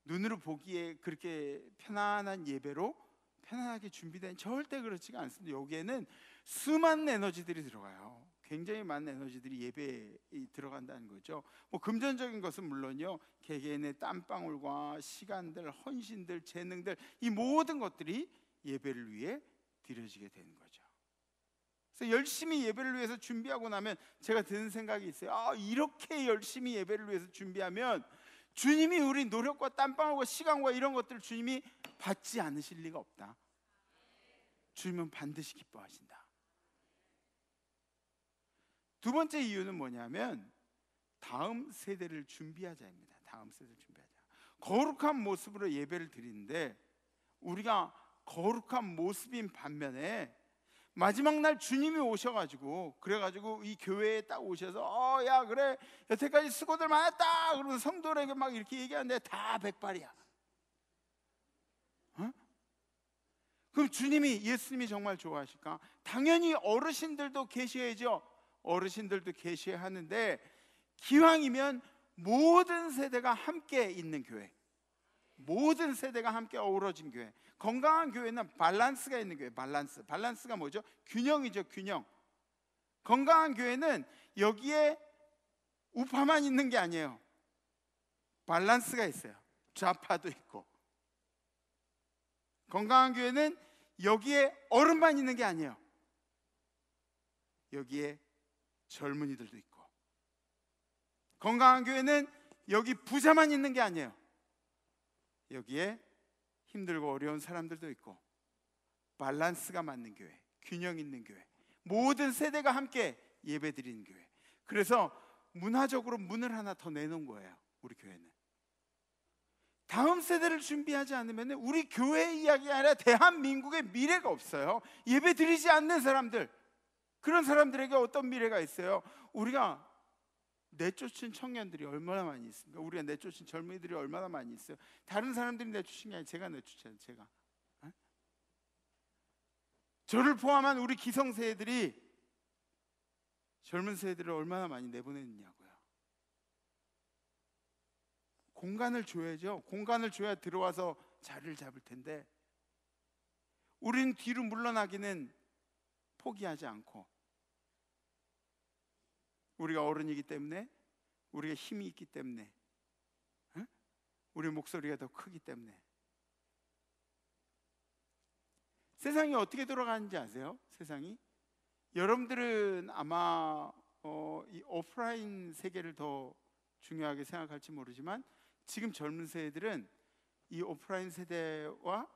눈으로 보기에 그렇게 편안한 예배로 편안하게 준비된, 절대 그렇지가 않습니다. 여기에는 수많은 에너지들이 들어가요. 굉장히 많은 에너지들이 예배에 들어간다는 거죠. 뭐 금전적인 것은 물론요, 개개인의 땀방울과 시간들, 헌신들, 재능들, 이 모든 것들이 예배를 위해 드려지게 되는 거죠. 그래서 열심히 예배를 위해서 준비하고 나면 제가 드는 생각이 있어요. 이렇게 열심히 예배를 위해서 준비하면 주님이 우리 노력과 땀방울과 시간과 이런 것들을 주님이 받지 않으실 리가 없다. 주님은 반드시 기뻐하신다. 두 번째 이유는 뭐냐면 다음 세대를 준비하자입니다. 다음 세대를 준비하자. 거룩한 모습으로 예배를 드리는데 우리가 거룩한 모습인 반면에 마지막 날 주님이 오셔가지고, 그래가지고 이 교회에 딱 오셔서 야 그래 여태까지 수고들 많았다 그러면서 성도들에게 막 이렇게 얘기하는데 다 백발이야. 그럼 예수님이 정말 좋아하실까? 당연히 어르신들도 계셔야죠. 어르신들도 계셔야 하는데, 기왕이면 모든 세대가 함께 있는 교회, 모든 세대가 함께 어우러진 교회. 건강한 교회는 밸런스가 있는 교회. 밸런스가 뭐죠? 균형이죠. 균형. 건강한 교회는 여기에 우파만 있는 게 아니에요. 밸런스가 있어요. 좌파도 있고. 건강한 교회는 여기에 어른만 있는 게 아니에요. 여기에 젊은이들도 있고. 건강한 교회는 여기 부자만 있는 게 아니에요. 여기에 힘들고 어려운 사람들도 있고. 밸런스가 맞는 교회, 균형 있는 교회, 모든 세대가 함께 예배드리는 교회. 그래서 문화적으로 문을 하나 더 내놓은 거예요. 우리 교회는 다음 세대를 준비하지 않으면 우리 교회 이야기가 아니라 대한민국의 미래가 없어요. 예배드리지 않는 사람들, 그런 사람들에게 어떤 미래가 있어요? 우리가 내쫓은 청년들이 얼마나 많이 있습니까? 우리가 내쫓은 젊은이들이 얼마나 많이 있어요? 다른 사람들이 내쫓은 게 아니라 제가 내쫓아요. 제가. 저를 포함한 우리 기성세대들이 젊은 세대들을 얼마나 많이 내보냈냐고요. 공간을 줘야죠. 공간을 줘야 들어와서 자리를 잡을 텐데, 우리는 뒤로 물러나기는 포기하지 않고, 우리가 어른이기 때문에, 우리가 힘이 있기 때문에, 우리 목소리가 더 크기 때문에. 세상이 어떻게 돌아가는지 아세요? 세상이? 여러분들은 아마 이 오프라인 세계를 더 중요하게 생각할지 모르지만, 지금 젊은 세대들은 이 오프라인 세계와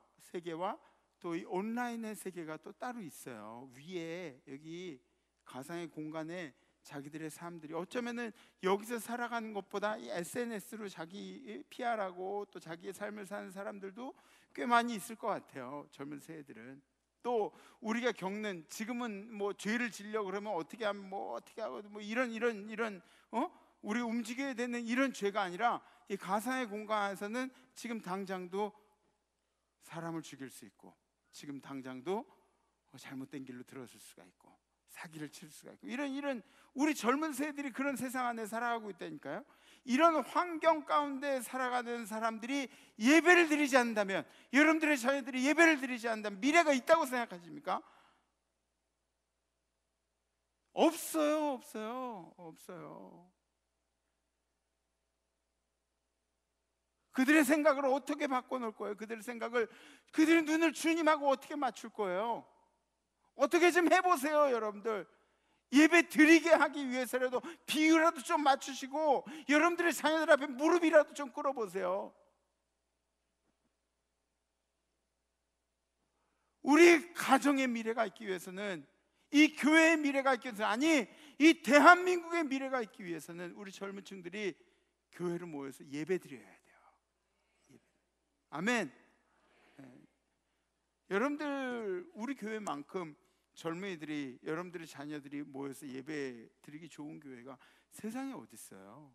또 이 온라인의 세계가 또 따로 있어요. 위에 여기 가상의 공간에 자기들의 삶들이, 어쩌면은 여기서 살아가는 것보다 이 SNS로 자기 PR하고 또 자기의 삶을 사는 사람들도 꽤 많이 있을 것 같아요. 젊은 세대들은. 또 우리가 겪는, 지금은 뭐 죄를 지려고 그러면 어떻게 하면 뭐 어떻게 하고 뭐 이런 우리 움직여야 되는 이런 죄가 아니라, 이 가상의 공간에서는 지금 당장도 사람을 죽일 수 있고, 지금 당장도 잘못된 길로 들어설 수가 있고, 사기를 칠 수가 있고, 이런 우리 젊은 세대들이 그런 세상 안에 살아가고 있다니까요. 이런 환경 가운데 살아가는 사람들이 예배를 드리지 않는다면, 여러분들의 자녀들이 예배를 드리지 않는다면 미래가 있다고 생각하십니까? 없어요. 그들의 생각을 어떻게 바꿔놓을 거예요? 그들의 눈을 주님하고 어떻게 맞출 거예요? 어떻게 좀 해보세요, 여러분들. 예배 드리게 하기 위해서라도 비유라도 좀 맞추시고, 여러분들의 자녀들 앞에 무릎이라도 좀 꿇어보세요. 우리 가정의 미래가 있기 위해서는 이 교회의 미래가 있기 위해서, 아니 이 대한민국의 미래가 있기 위해서는 우리 젊은 층들이 교회로 모여서 예배 드려야 돼요. 아멘. 네. 여러분들 우리 교회만큼 젊은이들이, 여러분들의 자녀들이 모여서 예배 드리기 좋은 교회가 세상에 어디 있어요?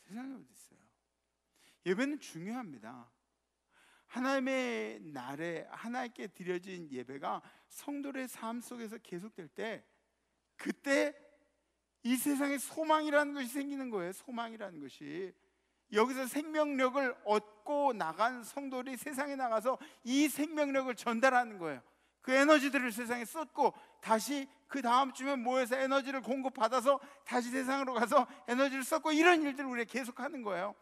세상에 어디 있어요? 예배는 중요합니다. 하나님의 날에 하나님께 드려진 예배가 성도의 삶 속에서 계속될 때, 그때 이 세상에 소망이라는 것이 생기는 거예요. 소망이라는 것이. 여기서 생명력을 얻고 나간 성도들이 세상에 나가서 이 생명력을 전달하는 거예요. 그 에너지들을 세상에 쏟고 다시 그 다음 주면 모여서 에너지를 공급받아서 다시 세상으로 가서 에너지를 쏟고, 이런 일들을 우리가 계속하는 거예요.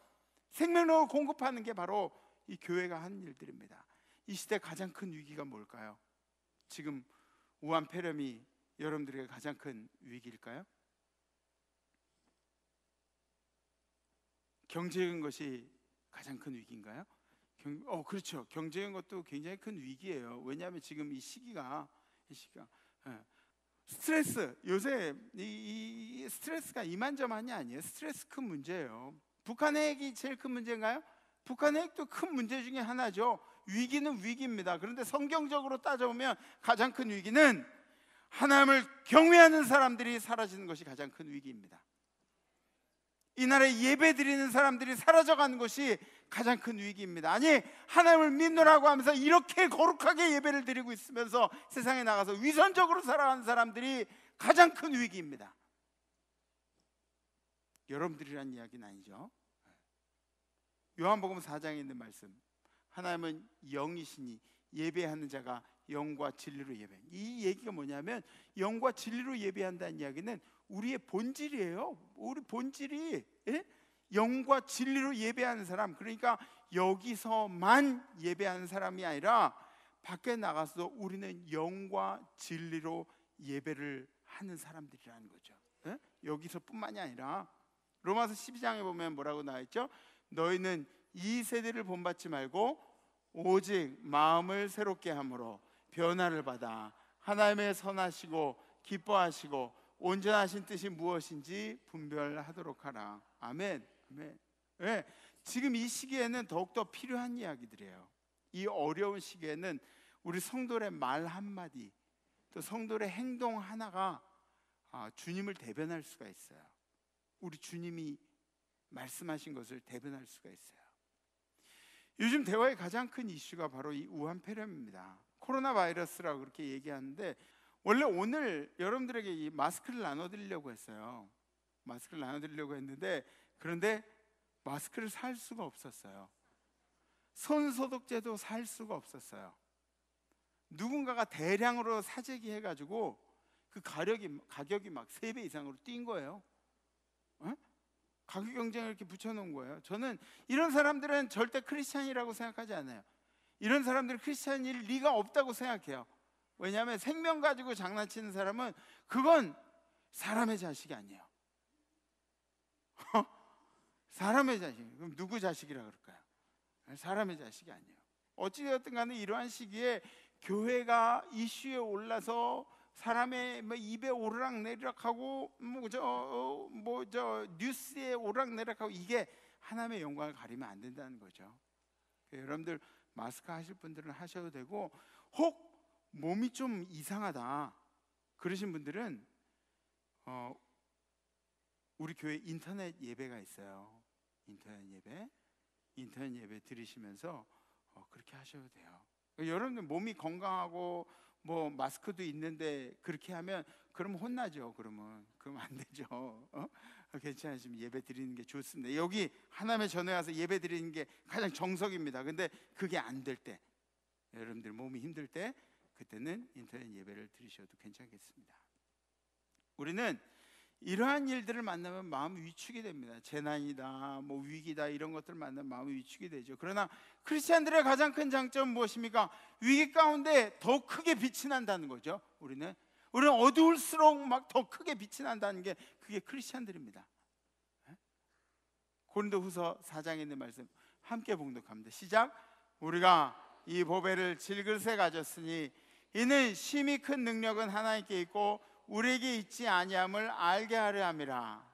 생명력을 공급하는 게 바로 이 교회가 하는 일들입니다. 이 시대 가장 큰 위기가 뭘까요? 지금 우한 폐렴이 여러분들에게 가장 큰 위기일까요? 경제적인 것이 가장 큰 위기인가요? 그렇죠. 경제적인 것도 굉장히 큰 위기예요. 왜냐하면 지금 이 시기가 스트레스, 요새 이 스트레스가 이만저만이 아니에요. 스트레스 큰 문제예요. 북한 핵이 제일 큰 문제인가요? 북한 핵도 큰 문제 중에 하나죠. 위기는 위기입니다. 그런데 성경적으로 따져보면 가장 큰 위기는 하나님을 경외하는 사람들이 사라지는 것이 가장 큰 위기입니다. 이 나라에 예배 드리는 사람들이 사라져가는 것이 가장 큰 위기입니다. 아니, 하나님을 믿노라고 하면서 이렇게 거룩하게 예배를 드리고 있으면서 세상에 나가서 위선적으로 살아가는 사람들이 가장 큰 위기입니다. 여러분들이란 이야기는 아니죠. 요한복음 4장에 있는 말씀, 하나님은 영이시니 예배하는 자가 영과 진리로 예배. 이 얘기가 뭐냐면, 영과 진리로 예배한다는 이야기는 우리의 본질이에요. 우리 본질이 영과 진리로 예배하는 사람, 그러니까 여기서만 예배하는 사람이 아니라 밖에 나가서 우리는 영과 진리로 예배를 하는 사람들이라는 거죠. 여기서뿐만이 아니라 로마서 12장에 보면 뭐라고 나와 있죠? 너희는 이 세대를 본받지 말고 오직 마음을 새롭게 함으로 변화를 받아 하나님의 선하시고 기뻐하시고 온전하신 뜻이 무엇인지 분별하도록 하라. 아멘. 아멘. 네, 지금 이 시기에는 더욱더 필요한 이야기들이에요. 이 어려운 시기에는 우리 성도의 말 한마디, 또 성도의 행동 하나가 주님을 대변할 수가 있어요. 우리 주님이 말씀하신 것을 대변할 수가 있어요. 요즘 대화의 가장 큰 이슈가 바로 이 우한 폐렴입니다. 코로나 바이러스라고 그렇게 얘기하는데, 원래 오늘 여러분들에게 이 마스크를 나눠드리려고 했어요. 마스크를 나눠드리려고 했는데, 그런데 마스크를 살 수가 없었어요. 손소독제도 살 수가 없었어요. 누군가가 대량으로 사재기 해가지고 그 가격이 막 3배 이상으로 뛴 거예요. 가격 경쟁을 이렇게 붙여놓은 거예요. 저는 이런 사람들은 절대 크리스찬이라고 생각하지 않아요. 이런 사람들은 크리스찬일 리가 없다고 생각해요. 왜냐하면 생명 가지고 장난치는 사람은 그건 사람의 자식이 아니에요. 사람의 자식. 그럼 누구 자식이라 그럴까요? 사람의 자식이 아니에요. 어찌되었든 간에 이러한 시기에 교회가 이슈에 올라서 사람의 입에 오르락내리락하고 뉴스에 오르락내리락하고, 이게 하나님의 영광을 가리면 안 된다는 거죠. 여러분들 마스크 하실 분들은 하셔도 되고, 혹 몸이 좀 이상하다 그러신 분들은 우리 교회 인터넷 예배가 있어요. 인터넷 예배 들으시면서 그렇게 하셔도 돼요. 여러분들 몸이 건강하고 뭐 마스크도 있는데 그렇게 하면 그러면 혼나죠. 그러면 안 되죠. 괜찮으시면 예배 드리는 게 좋습니다. 여기 하나님의 전에 와서 예배 드리는 게 가장 정석입니다. 근데 그게 안 될 때, 여러분들 몸이 힘들 때, 그때는 인터넷 예배를 드리셔도 괜찮겠습니다. 우리는 이러한 일들을 만나면 마음이 위축이 됩니다. 재난이다, 뭐 위기다, 이런 것들을 만나면 마음이 위축이 되죠. 그러나 크리스찬들의 가장 큰 장점은 무엇입니까? 위기 가운데 더 크게 빛이 난다는 거죠. 우리는 어두울수록 막 더 크게 빛이 난다는 게, 그게 크리스찬들입니다. 고린도후서 4장에 있는 말씀 함께 봉독합니다. 시작. 우리가 이 보배를 질그릇에 가졌으니 이는 심히 큰 능력은 하나님께 있고 우리에게 있지 아니함을 알게 하려 함이라.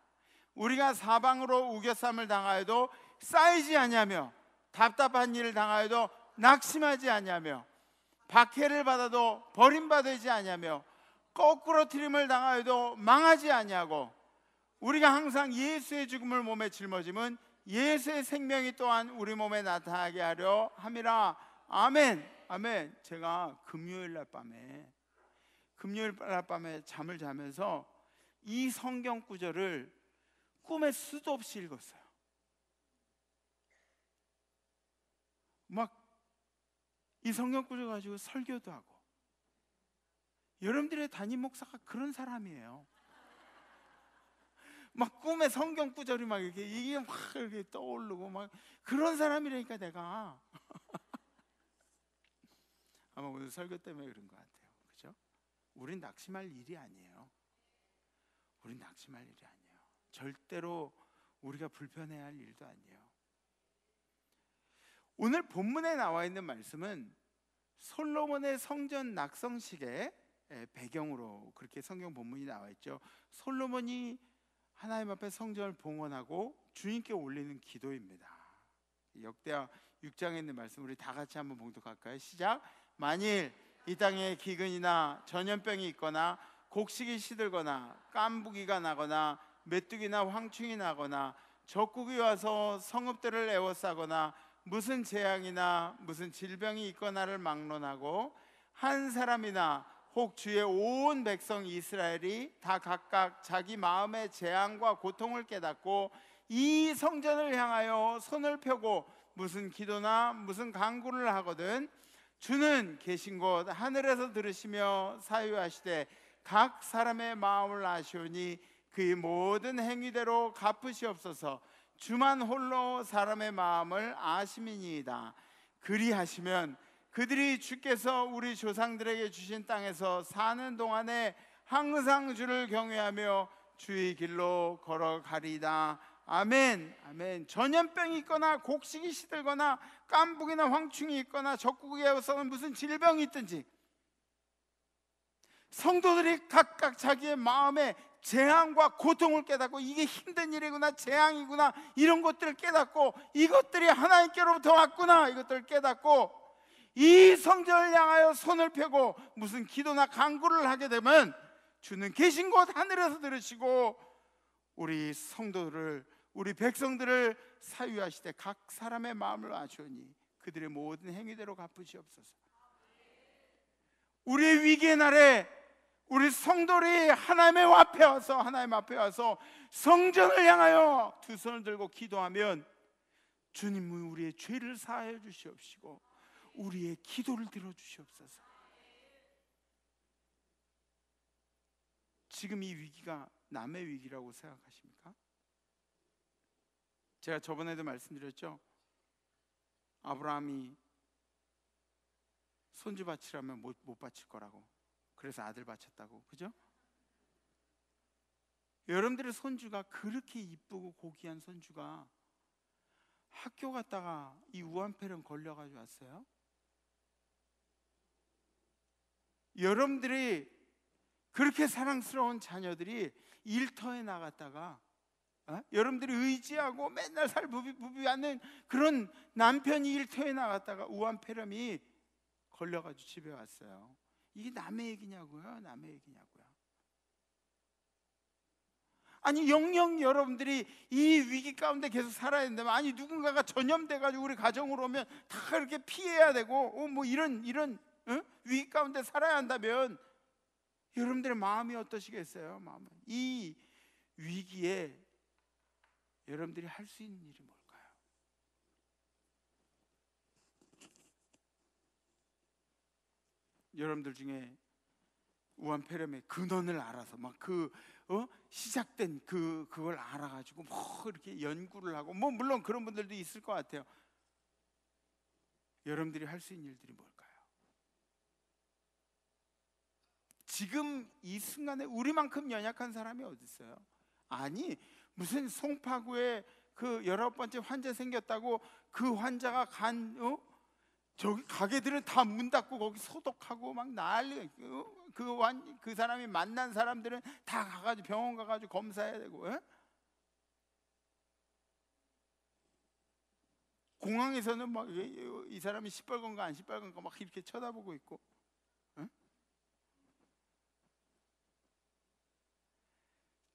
우리가 사방으로 우겨쌈을 당하여도 쌓이지 아니하며 답답한 일을 당하여도 낙심하지 아니하며 박해를 받아도 버림받지 아니하며 거꾸로 트림을 당하여도 망하지 아니하고 우리가 항상 예수의 죽음을 몸에 짊어짐은 예수의 생명이 또한 우리 몸에 나타나게 하려 함이라. 아멘. 아멘. 제가 금요일 날 밤에 잠을 자면서 이 성경 구절을 꿈에 수도 없이 읽었어요. 막 이 성경 구절 가지고 설교도 하고. 여러분들의 담임 목사가 그런 사람이에요. 막 꿈에 성경 구절이 막 이렇게 이게 막 이렇게 떠오르고 막 그런 사람이라니까 내가. 아마 오늘 설교 때문에 그런 것 같아요. 그죠? 우린 낙심할 일이 아니에요. 우린 낙심할 일이 아니에요. 절대로 우리가 불편해야 할 일도 아니에요. 오늘 본문에 나와 있는 말씀은 솔로몬의 성전 낙성식의 배경으로 그렇게 성경 본문이 나와 있죠. 솔로몬이 하나님 앞에 성전을 봉헌하고 주님께 올리는 기도입니다. 역대하 6장에 있는 말씀 우리 다 같이 한번 봉독할까요? 시작. 만일 이 땅에 기근이나 전염병이 있거나 곡식이 시들거나 깐부기가 나거나 메뚜기나 황충이 나거나 적국이 와서 성읍들을 에워싸거나 무슨 재앙이나 무슨 질병이 있거나를 막론하고 한 사람이나 혹 주의 온 백성 이스라엘이 다 각각 자기 마음의 재앙과 고통을 깨닫고 이 성전을 향하여 손을 펴고 무슨 기도나 무슨 간구를 하거든 주는 계신 곳 하늘에서 들으시며 사유하시되 각 사람의 마음을 아시오니 그의 모든 행위대로 갚으시옵소서. 주만 홀로 사람의 마음을 아심이니이다. 그리하시면 그들이 주께서 우리 조상들에게 주신 땅에서 사는 동안에 항상 주를 경외하며 주의 길로 걸어가리이다. 아멘. 아멘. 전염병이 있거나 곡식이 시들거나 깐부기나 황충이 있거나 적국에서는 무슨 질병이 있든지 성도들이 각각 자기의 마음에 재앙과 고통을 깨닫고 이게 힘든 일이구나, 재앙이구나, 이런 것들을 깨닫고 이것들이 하나님께로부터 왔구나, 이것들을 깨닫고 이 성전을 향하여 손을 펴고 무슨 기도나 간구를 하게 되면 주는 계신 곳 하늘에서 들으시고 우리 성도들을, 우리 백성들을 사유하시되 각 사람의 마음을 아시오니 그들의 모든 행위대로 갚으시옵소서. 우리의 위기의 날에 우리 성도들이 하나님 앞에 와서 성전을 향하여 두 손을 들고 기도하면 주님은 우리의 죄를 사하여 주시옵시고 우리의 기도를 들어주시옵소서. 지금 이 위기가 남의 위기라고 생각하십니까? 제가 저번에도 말씀드렸죠. 아브라함이 손주 바치라면 못 바칠 거라고. 그래서 아들 바쳤다고. 그죠? 여러분들의 손주가 그렇게 이쁘고 고귀한 손주가 학교 갔다가 이 우한폐렴 걸려가지고 왔어요. 여러분들이 그렇게 사랑스러운 자녀들이 일터에 나갔다가 여러분들이 의지하고 맨날 살부비하는 그런 남편이 일터에 나갔다가 우한폐렴이 걸려가지고 집에 왔어요. 이게 남의 얘기냐고요? 남의 얘기냐고요? 아니 영영 여러분들이 이 위기 가운데 계속 살아야 된다면, 아니 누군가가 전염돼가지고 우리 가정으로 오면 다 이렇게 피해야 되고 뭐 이런 위기 가운데 살아야 한다면 여러분들의 마음이 어떠시겠어요? 마음은 이 위기에 여러분들이 할 수 있는 일이 뭘까요? 여러분들 중에 우한폐렴의 근원을 알아서 막 시작된 그걸 알아가지고 뭐 이렇게 연구를 하고 뭐 물론 그런 분들도 있을 것 같아요. 여러분들이 할 수 있는 일들이 뭘까요? 지금 이 순간에 우리만큼 연약한 사람이 어디 있어요? 아니 무슨 송파구에 그 19번째 환자 생겼다고 그 환자가 저기 가게들은 다 문 닫고 거기 소독하고 막 난리. 그 사람이 만난 사람들은 다 가가지고 병원 가가지고 검사해야 되고. 에? 공항에서는 막 이 사람이 시뻘건가 안 시뻘건가 막 이렇게 쳐다보고 있고. 에?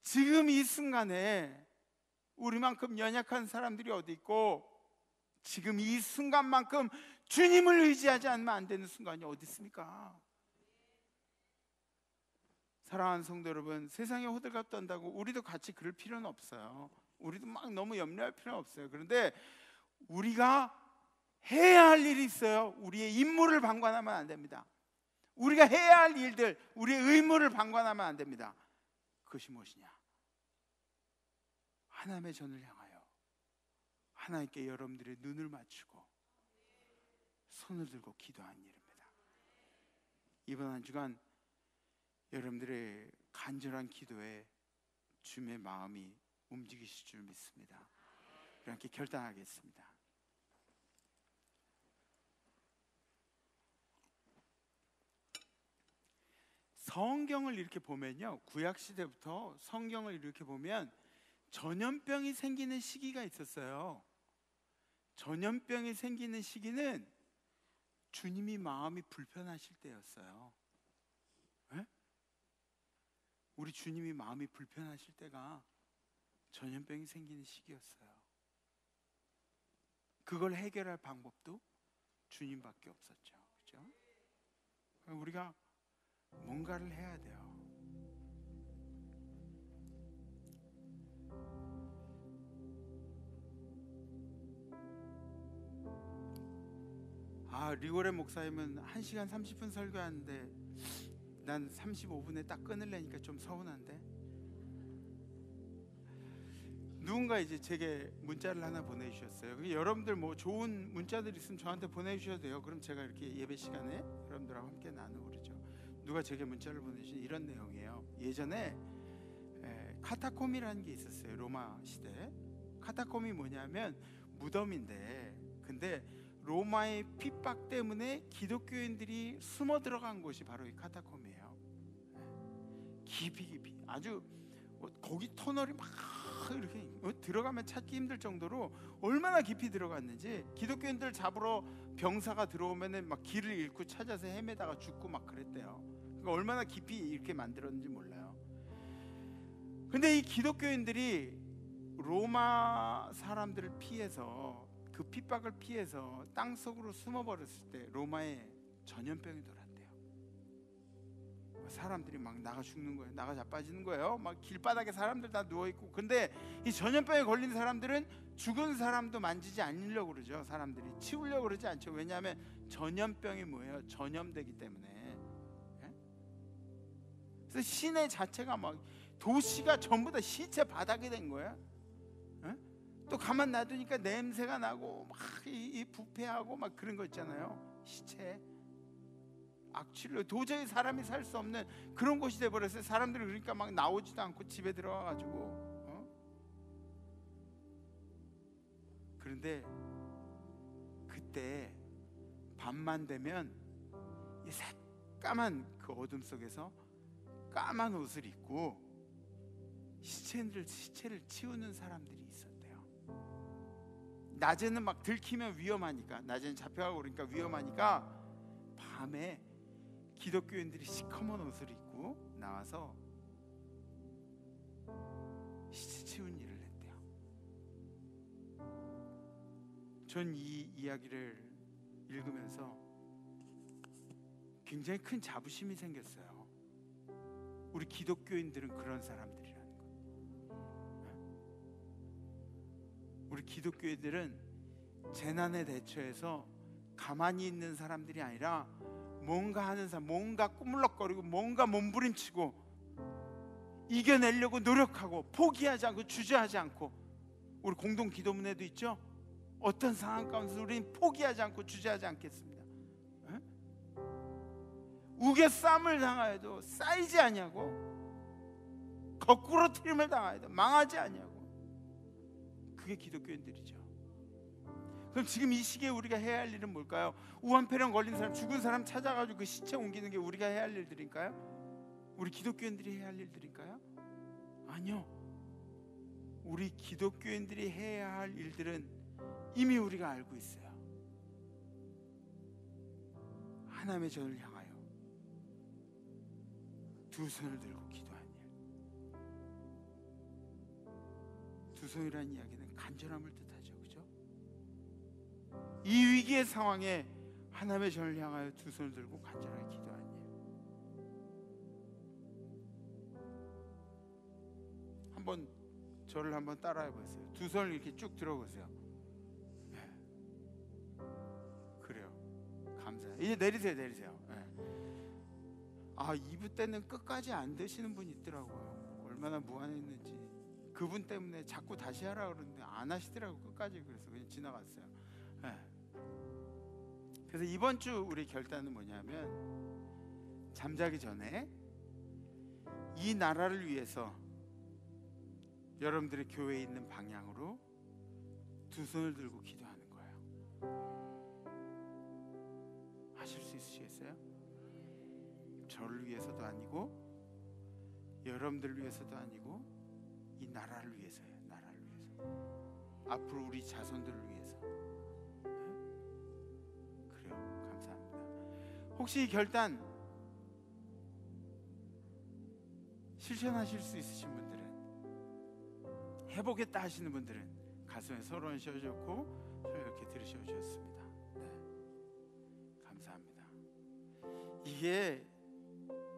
지금 이 순간에 우리만큼 연약한 사람들이 어디 있고, 지금 이 순간만큼 주님을 의지하지 않으면 안 되는 순간이 어디 있습니까? 사랑하는 성도 여러분, 세상에 호들갑 떤다고 우리도 같이 그럴 필요는 없어요. 우리도 막 너무 염려할 필요는 없어요. 그런데 우리가 해야 할 일이 있어요. 우리의 임무를 방관하면 안 됩니다. 우리가 해야 할 일들, 우리의 의무를 방관하면 안 됩니다. 그것이 무엇이냐? 하나님의 전을 향하여 하나님께 여러분들의 눈을 맞추고 손을 들고 기도하는 일입니다. 이번 한 주간 여러분들의 간절한 기도에 주님의 마음이 움직이실 줄 믿습니다. 우리 함께 결단하겠습니다. 성경을 이렇게 보면요, 구약 시대부터 성경을 이렇게 보면 전염병이 생기는 시기가 있었어요. 전염병이 생기는 시기는 주님이 마음이 불편하실 때였어요. 에? 우리 주님이 마음이 불편하실 때가 전염병이 생기는 시기였어요. 그걸 해결할 방법도 주님밖에 없었죠. 그렇죠? 우리가 뭔가를 해야 돼요. 리고레 목사님은 1시간 30분 설교하는데 난 35분에 딱 끊으려니까 좀 서운한데. 누군가 이제 제게 문자를 하나 보내주셨어요. 여러분들 뭐 좋은 문자들 있으면 저한테 보내주셔도 돼요. 그럼 제가 이렇게 예배 시간에 여러분들하고 함께 나누고 그러죠. 누가 제게 문자를 보내주신 이런 내용이에요. 예전에 카타콤이라는 게 있었어요. 로마 시대. 카타콤이 뭐냐면 무덤인데, 근데 로마의 핍박 때문에 기독교인들이 숨어 들어간 곳이 바로 이 카타콤이에요. 깊이 아주 거기 터널이 막 이렇게 들어가면 찾기 힘들 정도로 얼마나 깊이 들어갔는지, 기독교인들 잡으러 병사가 들어오면은 막 길을 잃고 찾아서 헤매다가 죽고 막 그랬대요. 그러니까 얼마나 깊이 이렇게 만들었는지 몰라요. 근데 이 기독교인들이 로마 사람들을 피해서, 그 핍박을 피해서 땅속으로 숨어버렸을 때 로마에 전염병이 돌았대요. 사람들이 막 나가 죽는 거예요. 나가 자빠지는 거예요. 막 길바닥에 사람들 다 누워있고. 근데 이 전염병에 걸린 사람들은 죽은 사람도 만지지 않으려고 그러죠. 사람들이 치우려고 그러지 않죠. 왜냐하면 전염병이 뭐예요? 전염되기 때문에. 그래서 시내 자체가 막, 도시가 전부 다 시체 바닥이 된 거예요. 또 가만 놔두니까 냄새가 나고 막 이 부패하고 막 그런 거 있잖아요. 시체 악취로 도저히 사람이 살 수 없는 그런 곳이 돼버렸어요. 사람들이 그러니까 막 나오지도 않고 집에 들어가가지고. 그런데 그때 밤만 되면 이 새까만 그 어둠 속에서 까만 옷을 입고 시체를 치우는 사람들이 있었대요. 낮에는 막 들키면 위험하니까, 낮에는 잡혀가고 그러니까 위험하니까 밤에 기독교인들이 시커먼 옷을 입고 나와서 시체 치운 일을 했대요. 전 이 이야기를 읽으면서 굉장히 큰 자부심이 생겼어요. 우리 기독교인들은 그런 사람들이라는 거. 우리 기독교인들은 재난에 대처해서 가만히 있는 사람들이 아니라 뭔가 하는 사람, 뭔가 꾸물럭거리고 뭔가 몸부림치고 이겨내려고 노력하고 포기하지 않고 주저하지 않고. 우리 공동 기도문에도 있죠. 어떤 상황 가운데서 우리는 포기하지 않고 주저하지 않겠습니다. 우겨쌈을 당하여도 쌓이지 아니하고, 거꾸로 트림을 당하여도 망하지 아니하고. 그게 기독교인들이죠. 그럼 지금 이 시기에 우리가 해야 할 일은 뭘까요? 우한폐렴 걸린 사람, 죽은 사람 찾아가지고 그 시체 옮기는 게 우리가 해야 할 일들인가요? 우리 기독교인들이 해야 할 일들인가요? 아니요. 우리 기독교인들이 해야 할 일들은 이미 우리가 알고 있어요. 하나님의 전을 향하여 두 손을 들고 기도한 일. 두 손이라는 이야기는 간절함을 뜻하죠, 그죠? 이 위기의 상황에 하나님의 전을 향하여 두 손을 들고 간절하게 기도한 일. 한번 저를 한번 따라해 보세요. 두 손을 이렇게 쭉 들어보세요. 네. 그래요. 감사해요. 이제 내리세요. 네. 아, 2부 때는 끝까지 안 되시는 분이 있더라고요. 얼마나 무안했는지. 그분 때문에 자꾸 다시 하라 그러는데 안 하시더라고, 끝까지. 그래서 그냥 지나갔어요. 네. 그래서 이번 주 우리 결단은 뭐냐면, 잠자기 전에 이 나라를 위해서 여러분들의 교회에 있는 방향으로 두 손을 들고 기도하는 거예요. 하실 수 있으시겠어요? 저를 위해서도 아니고, 여러분들을 위해서도 아니고, 이 나라를 위해서예요. 나라를 위해서. 앞으로 우리 자손들을 위해서. 네? 그래요. 감사합니다. 혹시 이 결단 실천하실 수 있으신 분들은, 해보겠다 하시는 분들은 가슴에 손을 얹으셨고 손을 이렇게 들으셔주셨습니다. 네. 감사합니다. 이게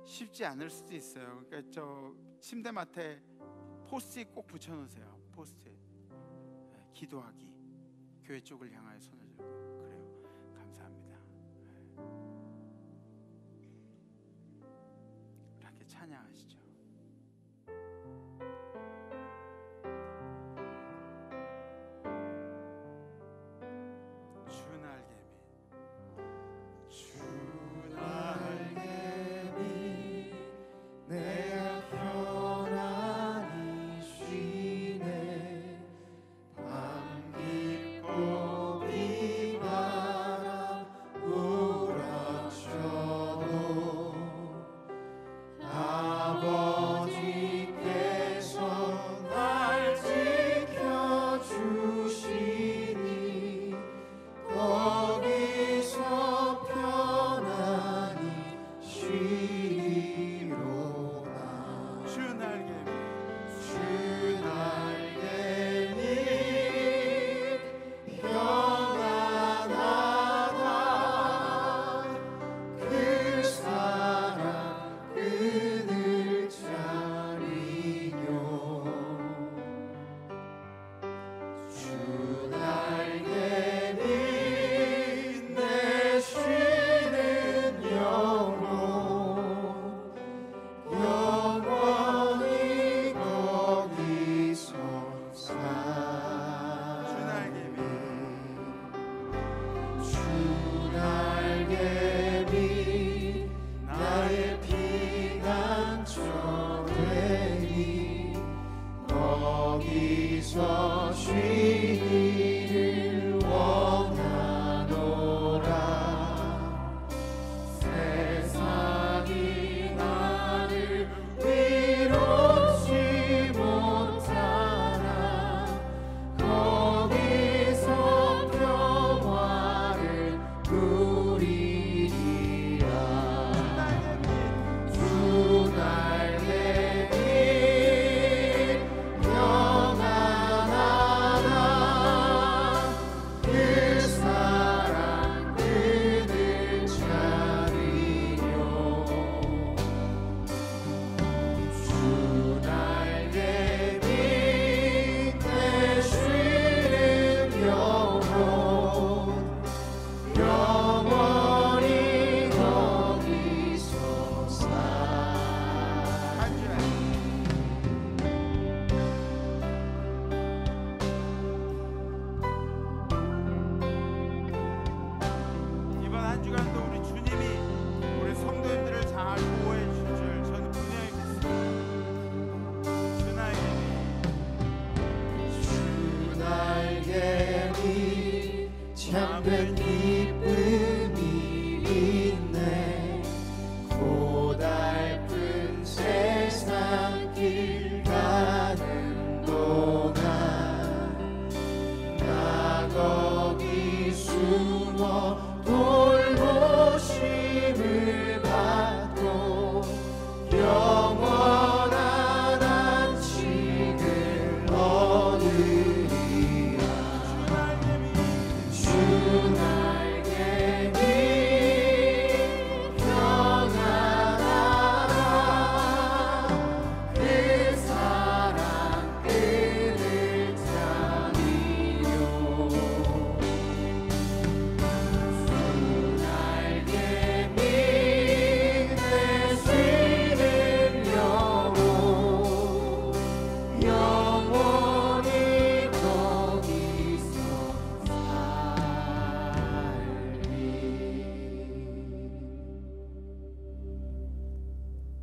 쉽지 않을 수도 있어요. 그러니까 저 침대맡에 포스트잇 꼭 붙여놓으세요. 포스트잇. 네. 기도하기. 교회 쪽을 향하여 손을 들고. 그래요. 감사합니다. 네. 우리 함께 찬양하시죠. 아버지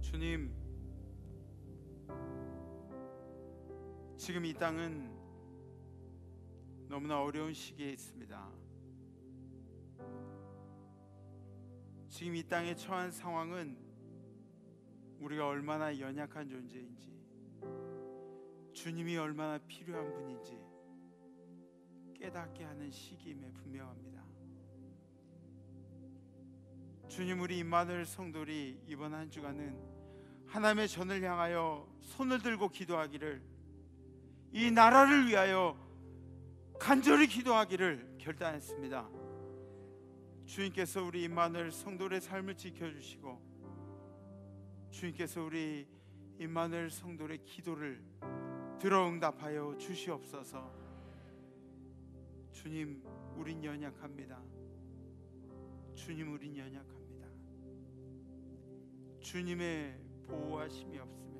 주님, 지금 이 땅은 너무나 어려운 시기에 있습니다. 지금 이 땅에 처한 상황은 우리가 얼마나 연약한 존재인지, 주님이 얼마나 필요한 분인지 깨닫게 하는 시기임에 분명합니다. 주님, 우리 임마누엘 성도들이 이번 한 주간은 하나님의 전을 향하여 손을 들고 기도하기를, 이 나라를 위하여 간절히 기도하기를 결단했습니다. 주님께서 우리 임마누엘 성도들의 삶을 지켜주시고, 주님께서 우리 임마누엘 성도들의 기도를 들어 응답하여 주시옵소서. 주님, 우린 연약합니다. 주님, 우린 연약합니다. 주님의 보호하심이 없으면,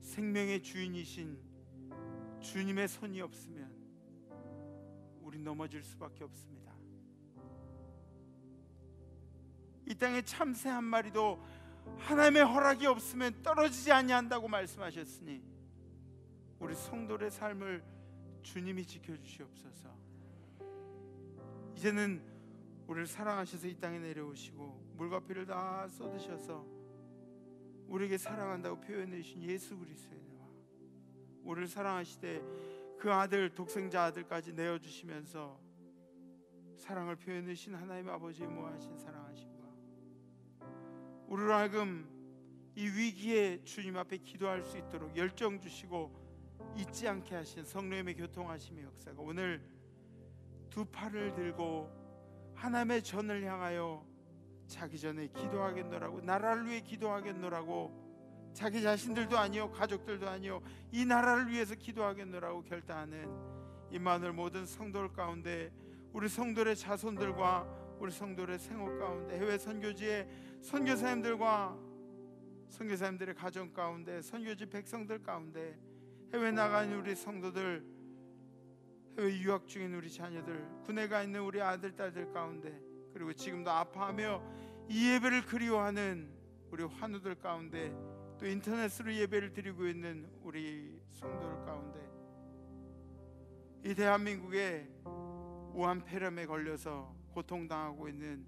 생명의 주인이신 주님의 손이 없으면 우린 넘어질 수밖에 없습니다. 이 땅에 참새 한 마리도 하나님의 허락이 없으면 떨어지지 아니한다고 말씀하셨으니 우리 성도의 삶을 주님이 지켜주시옵소서. 이제는 우리를 사랑하셔서 이 땅에 내려오시고 물과 피를 다 쏟으셔서 우리에게 사랑한다고 표현해 주신 예수 그리스도의 은혜와, 우리를 사랑하시되 그 아들, 독생자 아들까지 내어주시면서 사랑을 표현해 주신 하나님 아버지의 무한하신 사랑하심과, 우리로 하여금 이 위기에 주님 앞에 기도할 수 있도록 열정 주시고 잊지 않게 하신 성령님의 교통하심의 역사가 오늘 두 팔을 들고 하나님의 전을 향하여 자기 전에 기도하겠노라고, 나라를 위해 기도하겠노라고, 자기 자신들도 아니요 가족들도 아니요 이 나라를 위해서 기도하겠노라고 결단하는 임마누엘 모든 성도들 가운데, 우리 성도의 자손들과 우리 성도의 생업 가운데, 해외 선교지의 선교사님들과 선교사님들의 가정 가운데, 선교지 백성들 가운데, 해외 나간 우리 성도들, 해외 유학 중인 우리 자녀들, 군에 가 있는 우리 아들 딸들 가운데, 그리고 지금도 아파하며 이 예배를 그리워하는 우리 환우들 가운데, 또 인터넷으로 예배를 드리고 있는 우리 성도들 가운데, 이 대한민국에 우한 폐렴에 걸려서 고통당하고 있는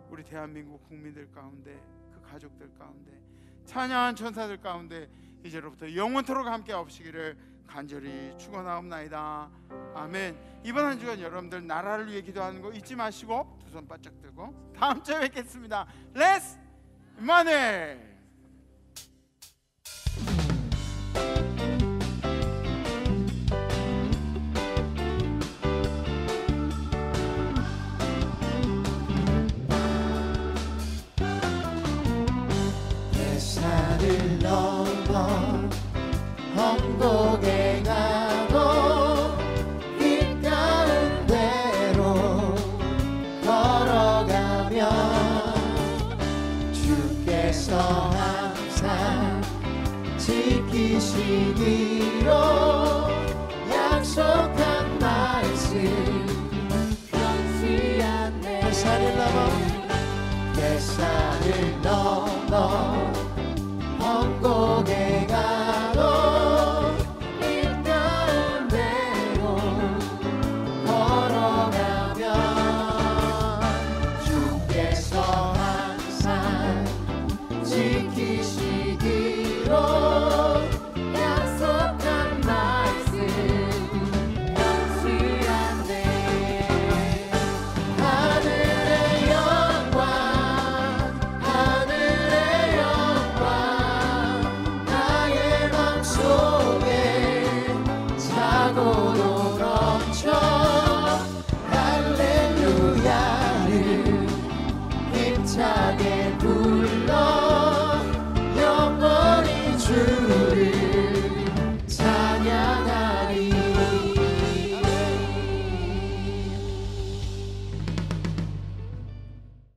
우리 대한민국 국민들 가운데, 그 가족들 가운데, 찬양한 천사들 가운데 이제로부터 영원토록 함께 하시기를 간절히 축원하옵나이다. 아멘. 이번 한 주간 여러분들 나라를 위해 기도하는 거 잊지 마시고 두 손 바짝 들고 다음 주에 뵙겠습니다. 레츠 임마누엘. 산을 넘어 험곡에 가고 길 가운데로 걸어가면 주께서 항상 지키시기로 약속한 말씀 편지하네. 뱃산을 넘어 험곡에 가도 길 가운데로 걸어가면 주께서 항상 지키시기로 약속한 말씀 현실한데 하늘의 영광 하늘의 영광 나의 맘속에 차고도 넘쳐 할렐루야를 힘차게 불러